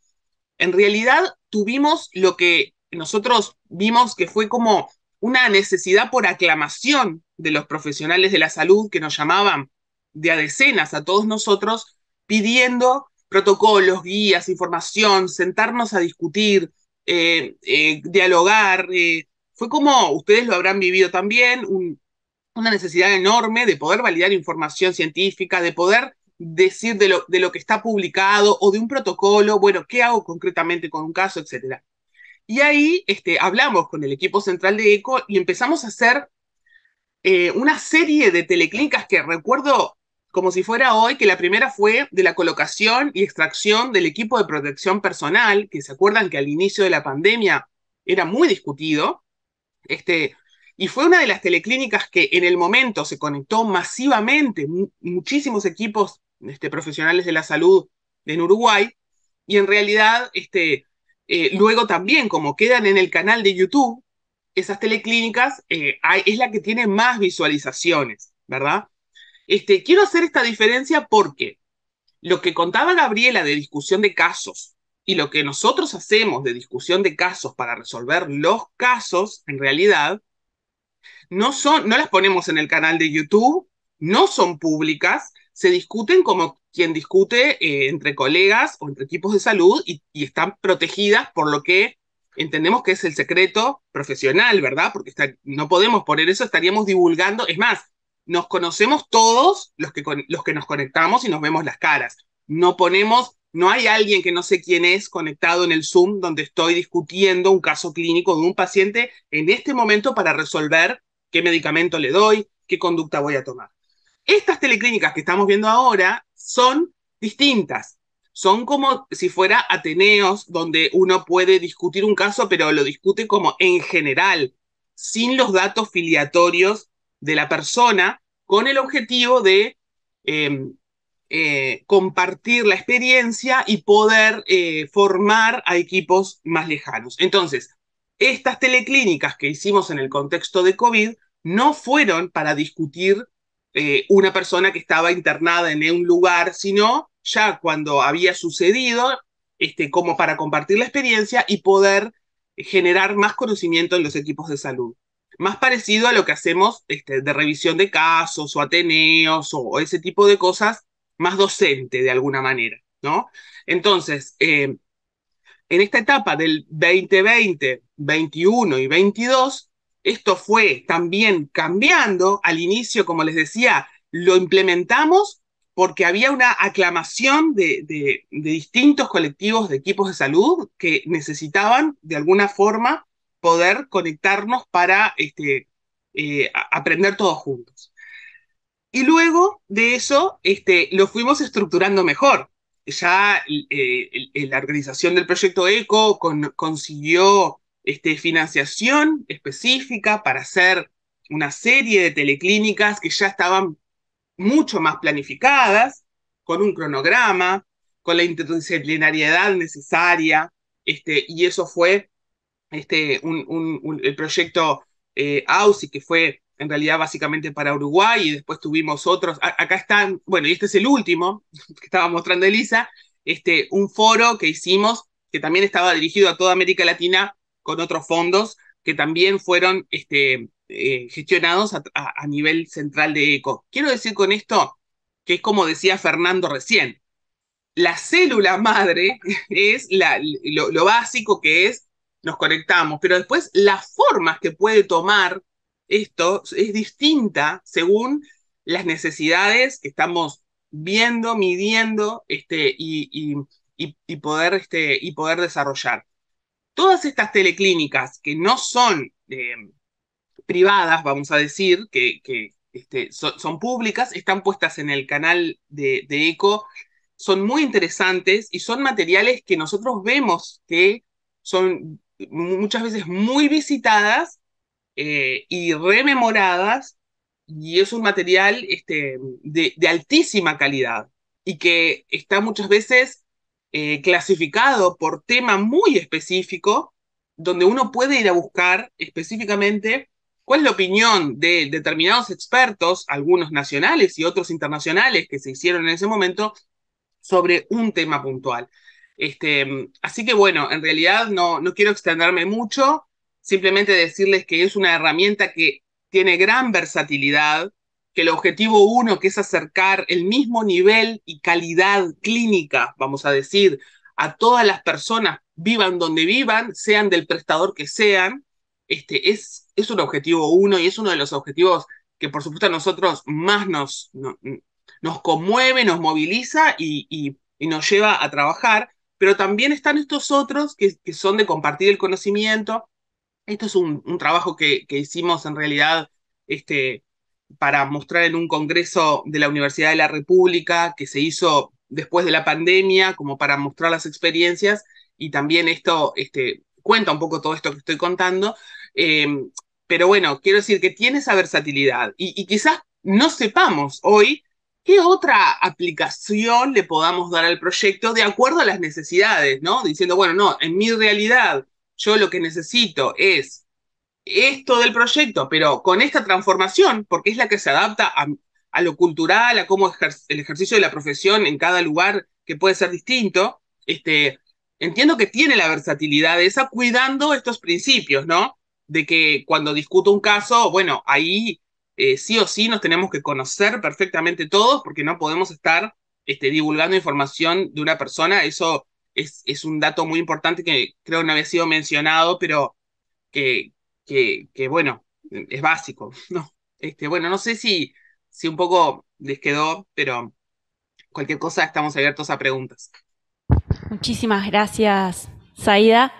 en realidad tuvimos lo que nosotros vimos que fue como una necesidad por aclamación de los profesionales de la salud que nos llamaban de a decenas a todos nosotros pidiendo protocolos, guías, información, sentarnos a discutir, dialogar. Fue como ustedes lo habrán vivido también, una necesidad enorme de poder validar información científica, de poder decir de lo que está publicado o de un protocolo, bueno, ¿qué hago concretamente con un caso, etcétera? Y ahí hablamos con el equipo central de ECO y empezamos a hacer una serie de teleclínicas que recuerdo como si fuera hoy, que la primera fue de la colocación y extracción del equipo de protección personal, que se acuerdan que al inicio de la pandemia era muy discutido, y fue una de las teleclínicas que en el momento se conectó masivamente, muchísimos equipos profesionales de la salud en Uruguay, y en realidad luego también, como quedan en el canal de YouTube, esas teleclínicas es la que tiene más visualizaciones, ¿verdad? Quiero hacer esta diferencia porque lo que contaba Gabriela de discusión de casos y lo que nosotros hacemos de discusión de casos para resolver los casos, en realidad, no las ponemos en el canal de YouTube, no son públicas, se discuten como quien discute entre colegas o entre equipos de salud y están protegidas por lo que entendemos que es el secreto profesional, ¿verdad? Porque no podemos poner eso, estaríamos divulgando. Es más, nos conocemos todos los que nos conectamos y nos vemos las caras. No hay alguien que no sé quién es conectado en el Zoom donde estoy discutiendo un caso clínico de un paciente en este momento para resolver qué medicamento le doy, qué conducta voy a tomar. Estas teleclínicas que estamos viendo ahora son distintas. Son como si fuera ateneos donde uno puede discutir un caso, pero lo discute como en general, sin los datos filiatorios de la persona, con el objetivo de compartir la experiencia y poder formar a equipos más lejanos. Entonces, estas teleclínicas que hicimos en el contexto de COVID no fueron para discutir una persona que estaba internada en un lugar, sino ya cuando había sucedido, como para compartir la experiencia y poder generar más conocimiento en los equipos de salud. Más parecido a lo que hacemos de revisión de casos o ateneos o ese tipo de cosas, más docente de alguna manera, ¿no? Entonces, en esta etapa del 2020, 21 y 22, esto fue también cambiando. Al inicio, como les decía, lo implementamos porque había una aclamación de distintos colectivos de equipos de salud que necesitaban de alguna forma poder conectarnos para aprender todos juntos. Y luego de eso, lo fuimos estructurando mejor. Ya la organización del proyecto ECO consiguió financiación específica para hacer una serie de teleclínicas que ya estaban mucho más planificadas, con un cronograma, con la interdisciplinariedad necesaria, y eso fue el proyecto AUSI, que fue en realidad básicamente para Uruguay, y después tuvimos otros. Acá están, bueno, y este es el último que estaba mostrando Elisa, un foro que hicimos que también estaba dirigido a toda América Latina con otros fondos que también fueron gestionados a nivel central de ECO. Quiero decir con esto que es como decía Fernando recién, la célula madre es lo básico que es, nos conectamos, pero después las formas que puede tomar esto es distinta según las necesidades que estamos viendo, midiendo y poder desarrollar. Todas estas teleclínicas que no son privadas, vamos a decir, son públicas, están puestas en el canal de ECO, son muy interesantes y son materiales que nosotros vemos que son muchas veces muy visitadas y rememoradas, y es un material de altísima calidad y que está muchas veces clasificado por tema muy específico, donde uno puede ir a buscar específicamente cuál es la opinión de determinados expertos, algunos nacionales y otros internacionales que se hicieron en ese momento, sobre un tema puntual. Así que bueno, en realidad no quiero extenderme mucho, simplemente decirles que es una herramienta que tiene gran versatilidad, que el objetivo uno, que es acercar el mismo nivel y calidad clínica, vamos a decir, a todas las personas, vivan donde vivan, sean del prestador que sean, es un objetivo uno y es uno de los objetivos que por supuesto a nosotros más nos conmueve, nos moviliza y nos lleva a trabajar, pero también están estos otros que son de compartir el conocimiento. Esto es un trabajo que hicimos en realidad para mostrar en un congreso de la Universidad de la República que se hizo después de la pandemia, como para mostrar las experiencias, y también esto cuenta un poco todo esto que estoy contando. Eh, pero bueno, quiero decir que tiene esa versatilidad y quizás no sepamos hoy qué otra aplicación le podamos dar al proyecto de acuerdo a las necesidades, ¿no? Diciendo, bueno, no, en mi realidad yo lo que necesito es esto del proyecto, pero con esta transformación, porque es la que se adapta a lo cultural, a cómo el ejercicio de la profesión en cada lugar que puede ser distinto, entiendo que tiene la versatilidad esa, cuidando estos principios, ¿no? De que cuando discuto un caso, bueno, ahí sí o sí nos tenemos que conocer perfectamente todos, porque no podemos estar divulgando información de una persona. Eso es un dato muy importante que creo que no había sido mencionado, pero que, bueno, es básico, ¿no? Bueno, no sé si un poco les quedó, pero cualquier cosa estamos abiertos a preguntas. Muchísimas gracias, Zaida.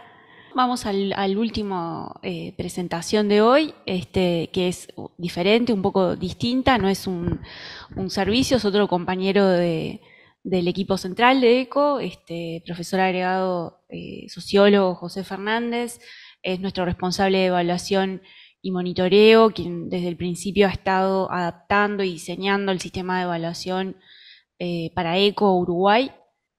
Vamos al último presentación de hoy, que es diferente, un poco distinta, no es un servicio, es otro compañero del equipo central de ECO, profesor agregado sociólogo José Fernández, es nuestro responsable de evaluación y monitoreo, quien desde el principio ha estado adaptando y diseñando el sistema de evaluación para ECO Uruguay.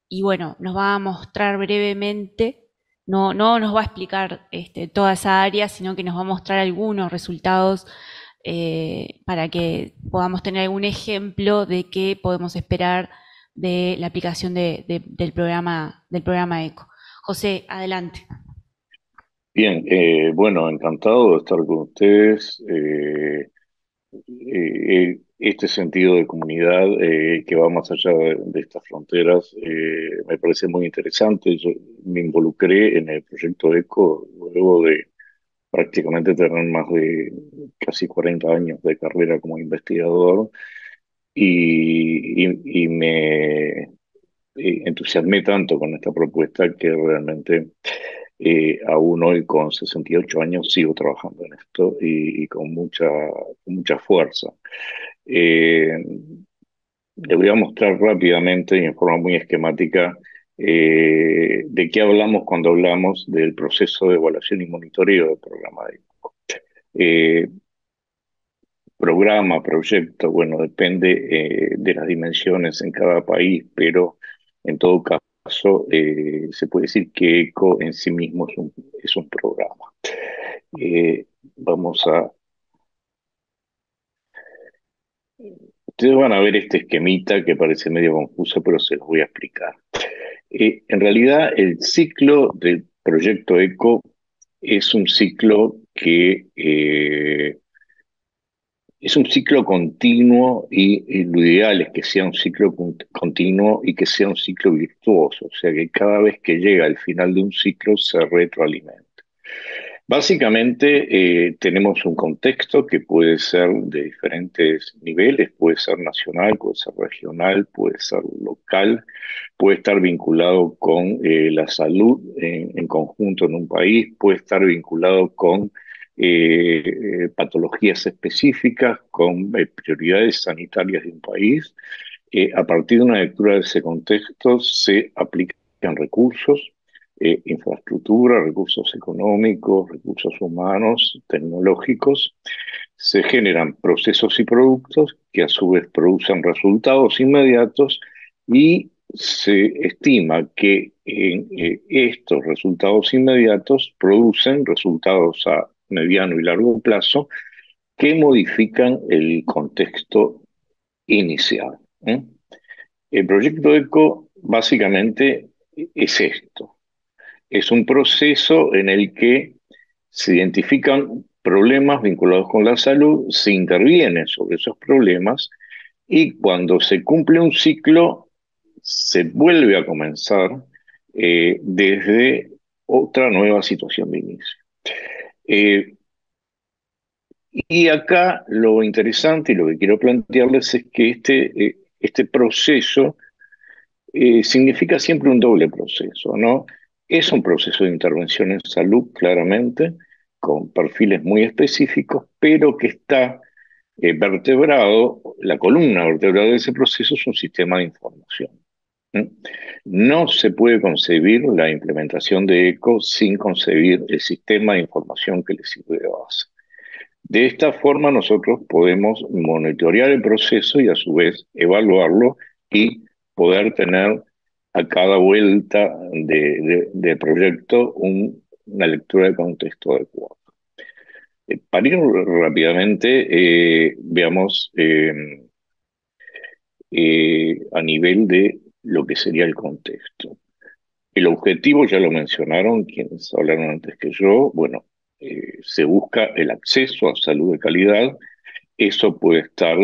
Y bueno, nos va a mostrar brevemente, no nos va a explicar toda esa área, sino que nos va a mostrar algunos resultados para que podamos tener algún ejemplo de qué podemos esperar de la aplicación del programa ECO. José, adelante. Bien, bueno, encantado de estar con ustedes. Este sentido de comunidad que va más allá de estas fronteras me parece muy interesante. Yo me involucré en el proyecto ECO luego de prácticamente tener más de casi 40 años de carrera como investigador y me entusiasmé tanto con esta propuesta que realmente aún hoy con 68 años sigo trabajando en esto y con mucha fuerza. Eh, Le voy a mostrar rápidamente y en forma muy esquemática de qué hablamos cuando hablamos del proceso de evaluación y monitoreo del programa de ECO. Programa, proyecto, bueno, depende de las dimensiones en cada país, pero en todo caso se puede decir que ECO en sí mismo es un programa. Vamos a... Ustedes van a ver este esquemita que parece medio confuso, pero se los voy a explicar. En realidad, el ciclo del proyecto ECO es un ciclo que es un ciclo continuo y lo ideal es que sea un ciclo continuo y que sea un ciclo virtuoso, o sea que cada vez que llega al final de un ciclo se retroalimenta. Básicamente, tenemos un contexto que puede ser de diferentes niveles, puede ser nacional, puede ser regional, puede ser local, puede estar vinculado con la salud en conjunto en un país, puede estar vinculado con patologías específicas, con prioridades sanitarias de un país. A partir de una lectura de ese contexto se aplican recursos, infraestructura, recursos económicos, recursos humanos, tecnológicos. Se generan procesos y productos que a su vez producen resultados inmediatos y se estima que estos resultados inmediatos producen resultados a mediano y largo plazo que modifican el contexto inicial. ¿Eh? El proyecto ECO básicamente es esto. Es un proceso en el que se identifican problemas vinculados con la salud, se interviene sobre esos problemas y cuando se cumple un ciclo, se vuelve a comenzar desde otra nueva situación de inicio. Y acá lo interesante y lo que quiero plantearles es que este proceso significa siempre un doble proceso, ¿no? Es un proceso de intervención en salud, claramente, con perfiles muy específicos, pero que está vertebrado, la columna vertebral de ese proceso es un sistema de información. ¿Eh? No se puede concebir la implementación de ECO sin concebir el sistema de información que le sirve de base. De esta forma nosotros podemos monitorear el proceso y a su vez evaluarlo y poder tener a cada vuelta de proyecto una lectura de contexto adecuado. Para ir rápidamente, veamos a nivel de lo que sería el contexto. El objetivo, ya lo mencionaron quienes hablaron antes que yo, bueno, se busca el acceso a salud de calidad. Eso puede estar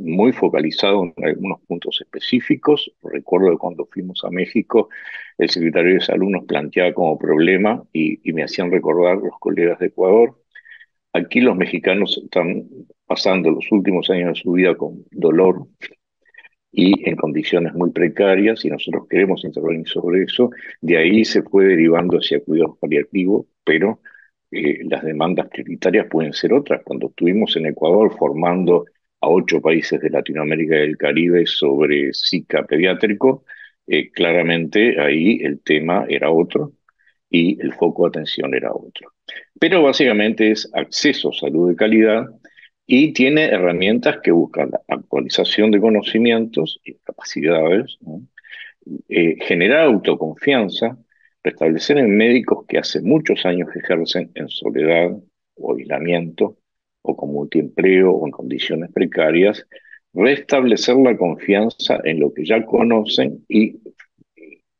muy focalizado en algunos puntos específicos. Recuerdo que cuando fuimos a México, el secretario de Salud nos planteaba como problema y me hacían recordar los colegas de Ecuador. Aquí los mexicanos están pasando los últimos años de su vida con dolor y en condiciones muy precarias y nosotros queremos intervenir sobre eso. De ahí se fue derivando hacia cuidados paliativos, pero las demandas prioritarias pueden ser otras. Cuando estuvimos en Ecuador formando a 8 países de Latinoamérica y del Caribe sobre Zika pediátrico, claramente ahí el tema era otro y el foco de atención era otro. Pero básicamente es acceso a salud de calidad y tiene herramientas que buscan la actualización de conocimientos y capacidades, ¿no? Generar autoconfianza, restablecer en médicos que hace muchos años ejercen en soledad o aislamiento o con multiempleo o en condiciones precarias, restablecer la confianza en lo que ya conocen y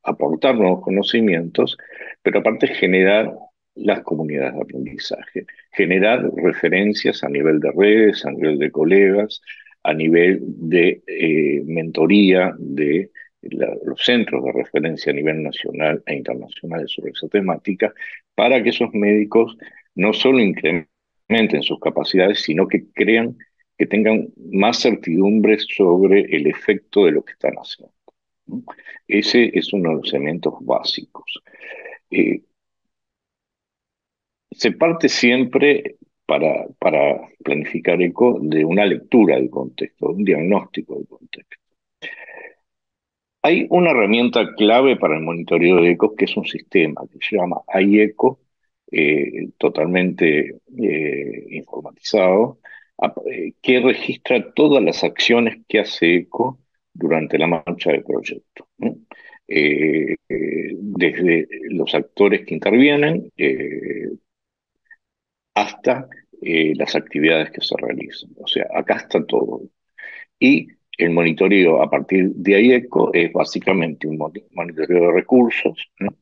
aportar nuevos conocimientos, pero aparte generar las comunidades de aprendizaje, generar referencias a nivel de redes, a nivel de colegas, a nivel de mentoría de los centros de referencia a nivel nacional e internacional sobre esa temática, para que esos médicos no solo incrementen sus capacidades, sino que crean que tengan más certidumbre sobre el efecto de lo que están haciendo. Ese es uno de los elementos básicos. Eh, Se parte siempre para planificar ECO de una lectura del contexto, de un diagnóstico del contexto. Hay una herramienta clave para el monitoreo de ECO que es un sistema que se llama iECO, totalmente informatizado, que registra todas las acciones que hace ECO durante la marcha del proyecto, ¿no? Desde los actores que intervienen hasta las actividades que se realizan. O sea, acá está todo. Y el monitoreo a partir de IECO es básicamente un monitoreo de recursos, ¿no?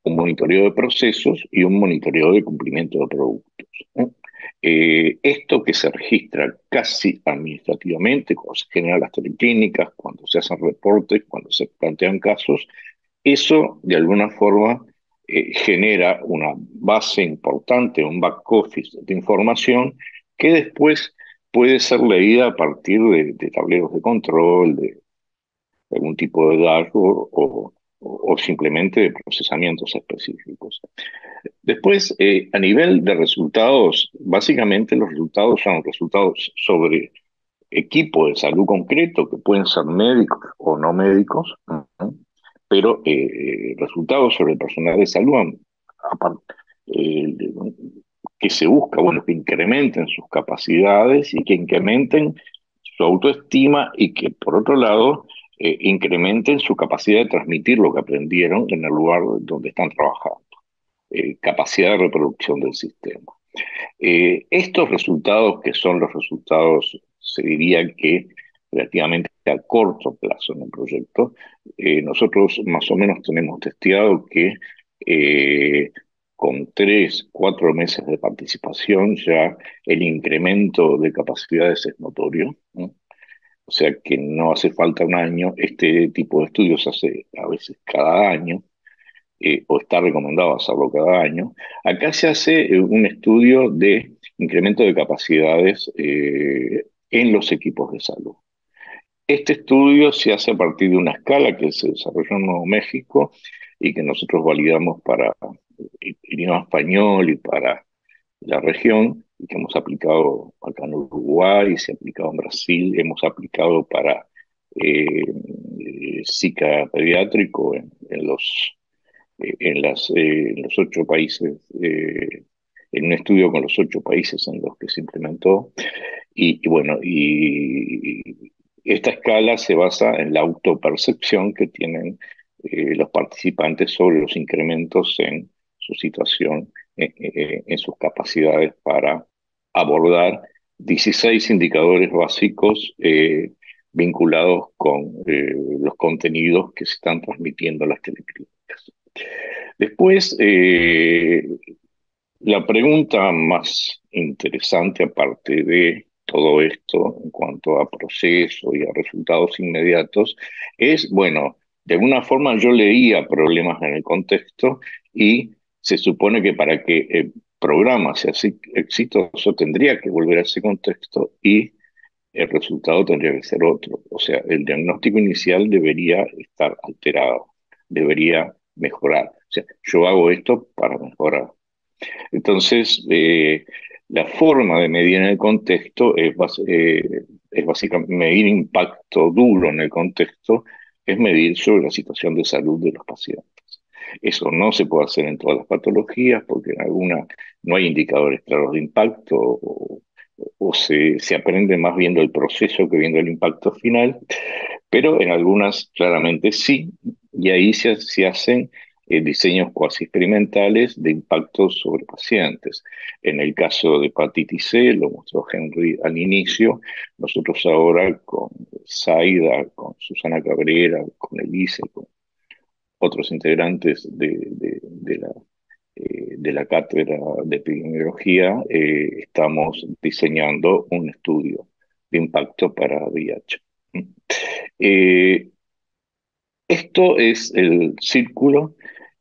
Un monitoreo de procesos y un monitoreo de cumplimiento de productos, ¿no? Esto que se registra casi administrativamente, cuando se generan las teleclínicas, cuando se hacen reportes, cuando se plantean casos, eso de alguna forma genera una base importante, un back office de información que después puede ser leída a partir de tableros de control, de algún tipo de dashboard o simplemente de procesamientos específicos. Después, a nivel de resultados, básicamente los resultados son resultados sobre equipo de salud concreto, que pueden ser médicos o no médicos, pero resultados sobre el personal de salud, eh, que se busca, bueno, que incrementen sus capacidades y que incrementen su autoestima y que, por otro lado, incrementen su capacidad de transmitir lo que aprendieron en el lugar donde están trabajando, capacidad de reproducción del sistema. Estos resultados, que son los resultados, se diría que relativamente a corto plazo en el proyecto, nosotros más o menos tenemos testeado que con 3, 4 meses de participación ya el incremento de capacidades es notorio, ¿no? O sea que no hace falta un año, este tipo de estudios se hace a veces cada año, o está recomendado hacerlo cada año. Acá se hace un estudio de incremento de capacidades en los equipos de salud. Este estudio se hace a partir de una escala que se desarrolló en Nuevo México y que nosotros validamos para el idioma español y para la región, y que hemos aplicado acá en Uruguay, se ha aplicado en Brasil, hemos aplicado para Zika pediátrico en los 8 países, en un estudio con los 8 países en los que se implementó. Y bueno, y esta escala se basa en la autopercepción que tienen los participantes sobre los incrementos en su situación, en sus capacidades para abordar 16 indicadores básicos vinculados con los contenidos que se están transmitiendo en las teleclínicas. Después, la pregunta más interesante, aparte de todo esto en cuanto a proceso y a resultados inmediatos, es, bueno, de alguna forma yo leía problemas en el contexto y se supone que para que el programa sea exitoso tendría que volver a ese contexto y el resultado tendría que ser otro. O sea, el diagnóstico inicial debería estar alterado, debería mejorar. O sea, yo hago esto para mejorar. Entonces, la forma de medir en el contexto es básicamente medir impacto duro en el contexto, es medir sobre la situación de salud de los pacientes. Eso no se puede hacer en todas las patologías porque en algunas no hay indicadores claros de impacto o se aprende más viendo el proceso que viendo el impacto final, pero en algunas claramente sí, y ahí se hacen diseños cuasi experimentales de impactos sobre pacientes. En el caso de hepatitis C, lo mostró Henry al inicio, nosotros ahora con Zaida, con Susana Cabrera, con Elise, con otros integrantes de la cátedra de epidemiología, estamos diseñando un estudio de impacto para VIH. Eh, Esto es el círculo.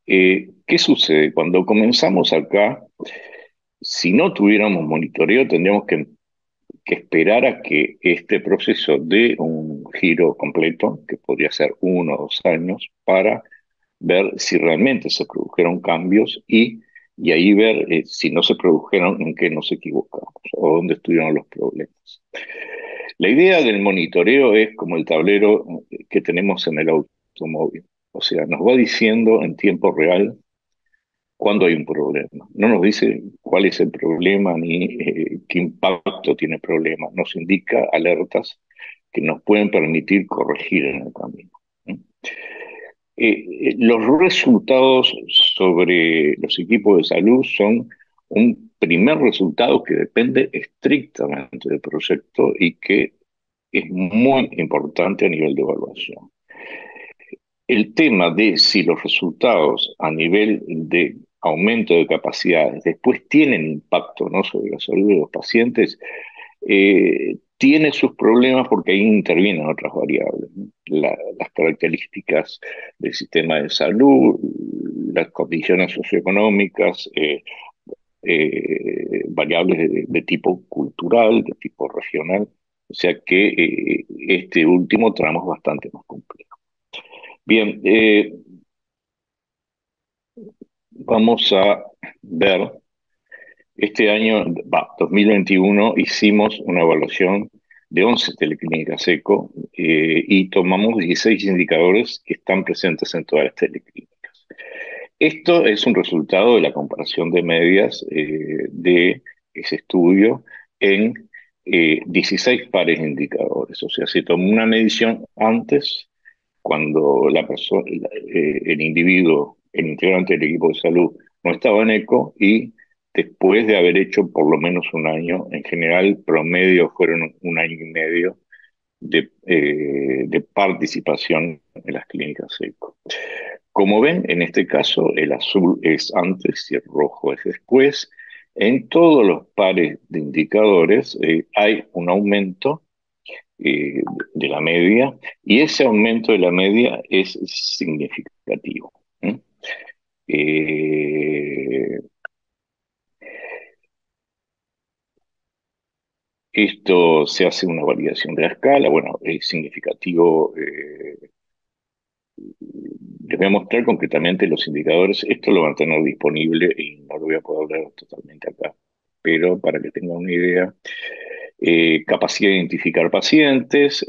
¿Qué sucede? Cuando comenzamos acá, si no tuviéramos monitoreo, tendríamos que esperar a que este proceso dé un giro completo, que podría ser 1 o 2 años, para ver si realmente se produjeron cambios y ahí ver si no se produjeron, en qué nos equivocamos o dónde estuvieron los problemas. La idea del monitoreo es como el tablero que tenemos en el automóvil. O sea, nos va diciendo en tiempo real cuándo hay un problema. No nos dice cuál es el problema ni qué impacto tiene el problema. Nos indica alertas que nos pueden permitir corregir en el camino. Los resultados sobre los equipos de salud son un primer resultado que depende estrictamente del proyecto y que es muy importante a nivel de evaluación. El tema de si los resultados a nivel de aumento de capacidades después tienen impacto, ¿no?, sobre la salud de los pacientes, tiene sus problemas porque ahí intervienen otras variables, ¿no? Las características del sistema de salud, las condiciones socioeconómicas, variables de tipo cultural, de tipo regional, o sea que este último tramo es bastante más complejo. Bien, vamos a ver, este año, 2021, hicimos una evaluación de 11 teleclínicas ECO y tomamos 16 indicadores que están presentes en todas las teleclínicas. Esto es un resultado de la comparación de medias de ese estudio en 16 pares de indicadores. O sea, se tomó una medición antes, cuando la persona, el individuo, el integrante del equipo de salud, no estaba en ECO, y después de haber hecho por lo menos un año. En general, promedio fueron un año y medio de participación en las clínicas ECO. Como ven, en este caso, el azul es antes y el rojo es después. En todos los pares de indicadores hay un aumento eh, de la media, y ese aumento de la media es significativo. ¿Eh? Eh, Esto se hace una validación de la escala, bueno, es significativo. Les voy a mostrar concretamente los indicadores. Esto lo van a tener disponible y no lo voy a poder leer totalmente acá, pero para que tengan una idea, capacidad de identificar pacientes,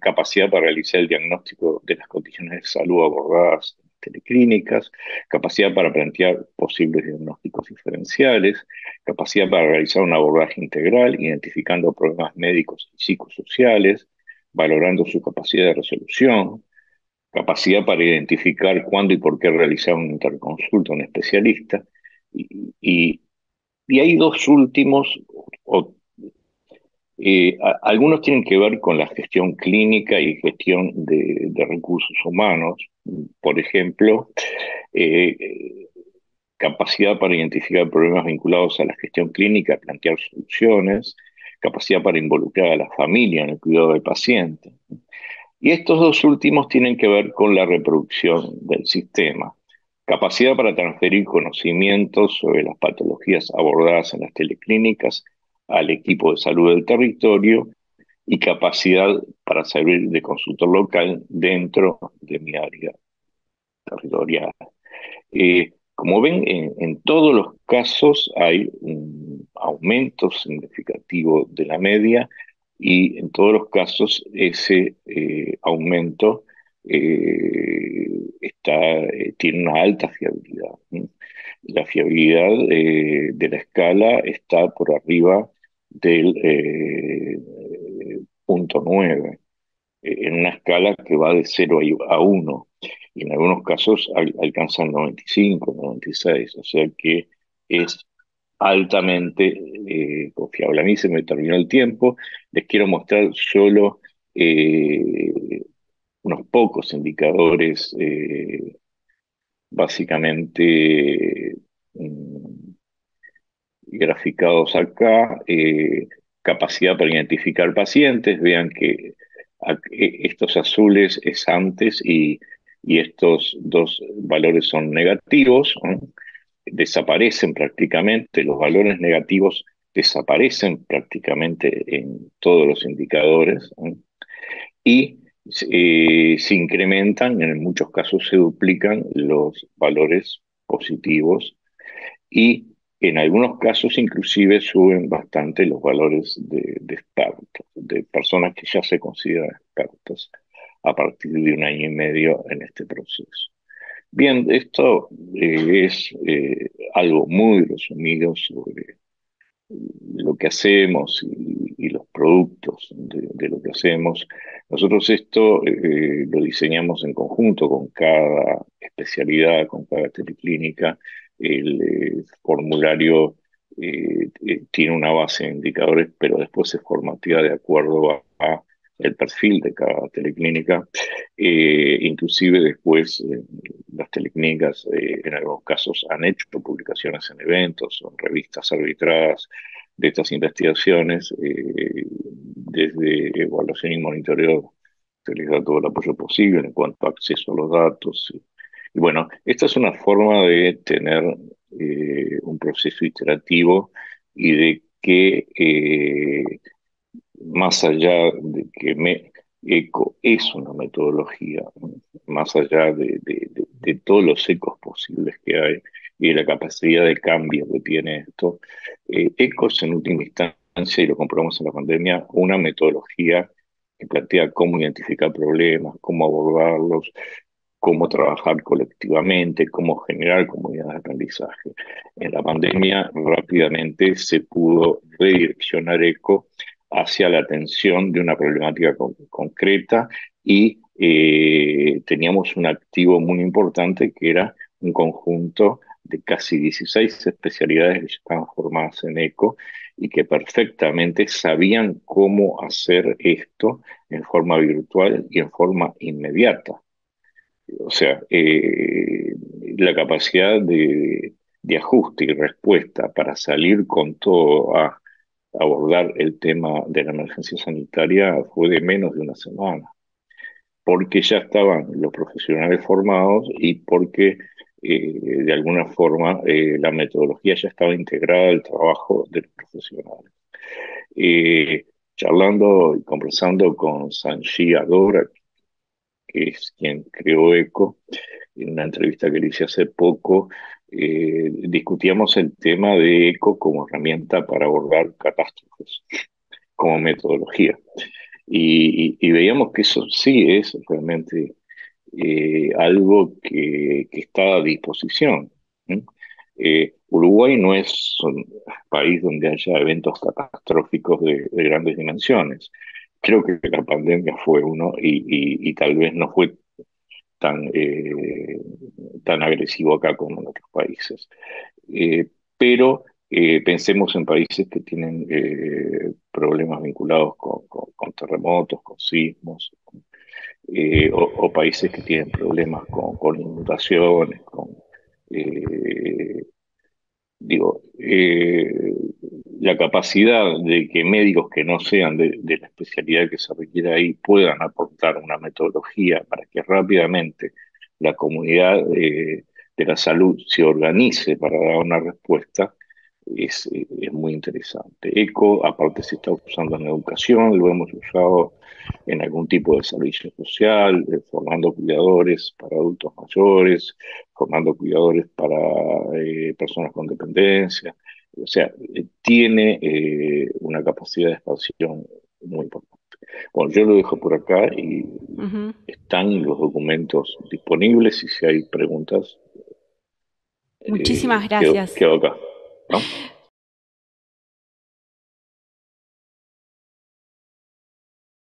capacidad para realizar el diagnóstico de las condiciones de salud abordadas en teleclínicas, capacidad para plantear posibles diagnósticos diferenciales, capacidad para realizar un abordaje integral, identificando problemas médicos y psicosociales, valorando su capacidad de resolución, capacidad para identificar cuándo y por qué realizar una interconsulta a un especialista. Y, y- y hay dos últimos, o, algunos tienen que ver con la gestión clínica y gestión de recursos humanos. Por ejemplo, eh, capacidad para identificar problemas vinculados a la gestión clínica, plantear soluciones, capacidad para involucrar a la familia en el cuidado del paciente. Y estos dos últimos tienen que ver con la reproducción del sistema. Capacidad para transferir conocimientos sobre las patologías abordadas en las teleclínicas al equipo de salud del territorio, y capacidad para servir de consultor local dentro de mi área territorial. Como ven, en todos los casos hay un aumento significativo de la media, y en todos los casos ese aumento tiene una alta fiabilidad. ¿Sí? La fiabilidad de la escala está por arriba del punto 9, en una escala que va de 0 a 1, y en algunos casos alcanza el 95, 96, o sea que es altamente confiable. A mí se me terminó el tiempo, les quiero mostrar solo eh, unos pocos indicadores, básicamente graficados acá. Capacidad para identificar pacientes, vean que estos azules es antes, y estos dos valores son negativos, ¿no? Desaparecen prácticamente, los valores negativos desaparecen prácticamente en todos los indicadores, ¿no? Y se incrementan, en muchos casos se duplican los valores positivos, y en algunos casos inclusive suben bastante los valores de expertos, de personas que ya se consideran expertos a partir de un año y medio en este proceso. Bien, esto es algo muy resumido sobre lo que hacemos y los productos de lo que hacemos. Nosotros esto lo diseñamos en conjunto con cada especialidad, con cada teleclínica. El formulario tiene una base de indicadores, pero después se formatea de acuerdo a el perfil de cada teleclínica. Inclusive después las teleclínicas en algunos casos han hecho publicaciones en eventos o en revistas arbitradas de estas investigaciones, desde evaluación y monitoreo se les da todo el apoyo posible en cuanto a acceso a los datos. Y bueno, esta es una forma de tener un proceso iterativo y de que más allá de que ECO es una metodología, ¿no? Más allá de todos los ecos posibles que hay y de la capacidad de cambio que tiene esto, ECO es en última instancia, y lo comprobamos en la pandemia, una metodología que plantea cómo identificar problemas, cómo abordarlos, cómo trabajar colectivamente, cómo generar comunidades de aprendizaje. En la pandemia rápidamente se pudo redireccionar ECO hacia la atención de una problemática concreta y teníamos un activo muy importante que era un conjunto de casi 16 especialidades que ya estaban formadas en ECO y que perfectamente sabían cómo hacer esto en forma virtual y en forma inmediata. O sea, la capacidad de ajuste y respuesta para salir con todo a abordar el tema de la emergencia sanitaria fue de menos de una semana, porque ya estaban los profesionales formados y porque de alguna forma la metodología ya estaba integrada al trabajo de los profesionales. Charlando y conversando con Sanji Adora, que es quien creó ECO, en una entrevista que le hice hace poco, discutíamos el tema de ECO como herramienta para abordar catástrofes, como metodología. Y veíamos que eso sí es realmente algo que está a disposición. ¿Sí? Uruguay no es un país donde haya eventos catastróficos de grandes dimensiones. Creo que la pandemia fue uno y tal vez no fue tan, tan agresivo acá como en otros países. Pero pensemos en países que tienen problemas vinculados con terremotos, con sismos, o países que tienen problemas con inundaciones, eh, digo, la capacidad de que médicos que no sean de la especialidad que se requiere ahí puedan aportar una metodología para que rápidamente la comunidad de la salud se organice para dar una respuesta es muy interesante. ECO, aparte, se está usando en educación, lo hemos usado en algún tipo de servicio social, formando cuidadores para adultos mayores, formando cuidadores para personas con dependencia. O sea, tiene una capacidad de expansión muy importante. Bueno, yo lo dejo por acá y están los documentos disponibles y si hay preguntas, Muchísimas gracias. quedo acá, ¿no?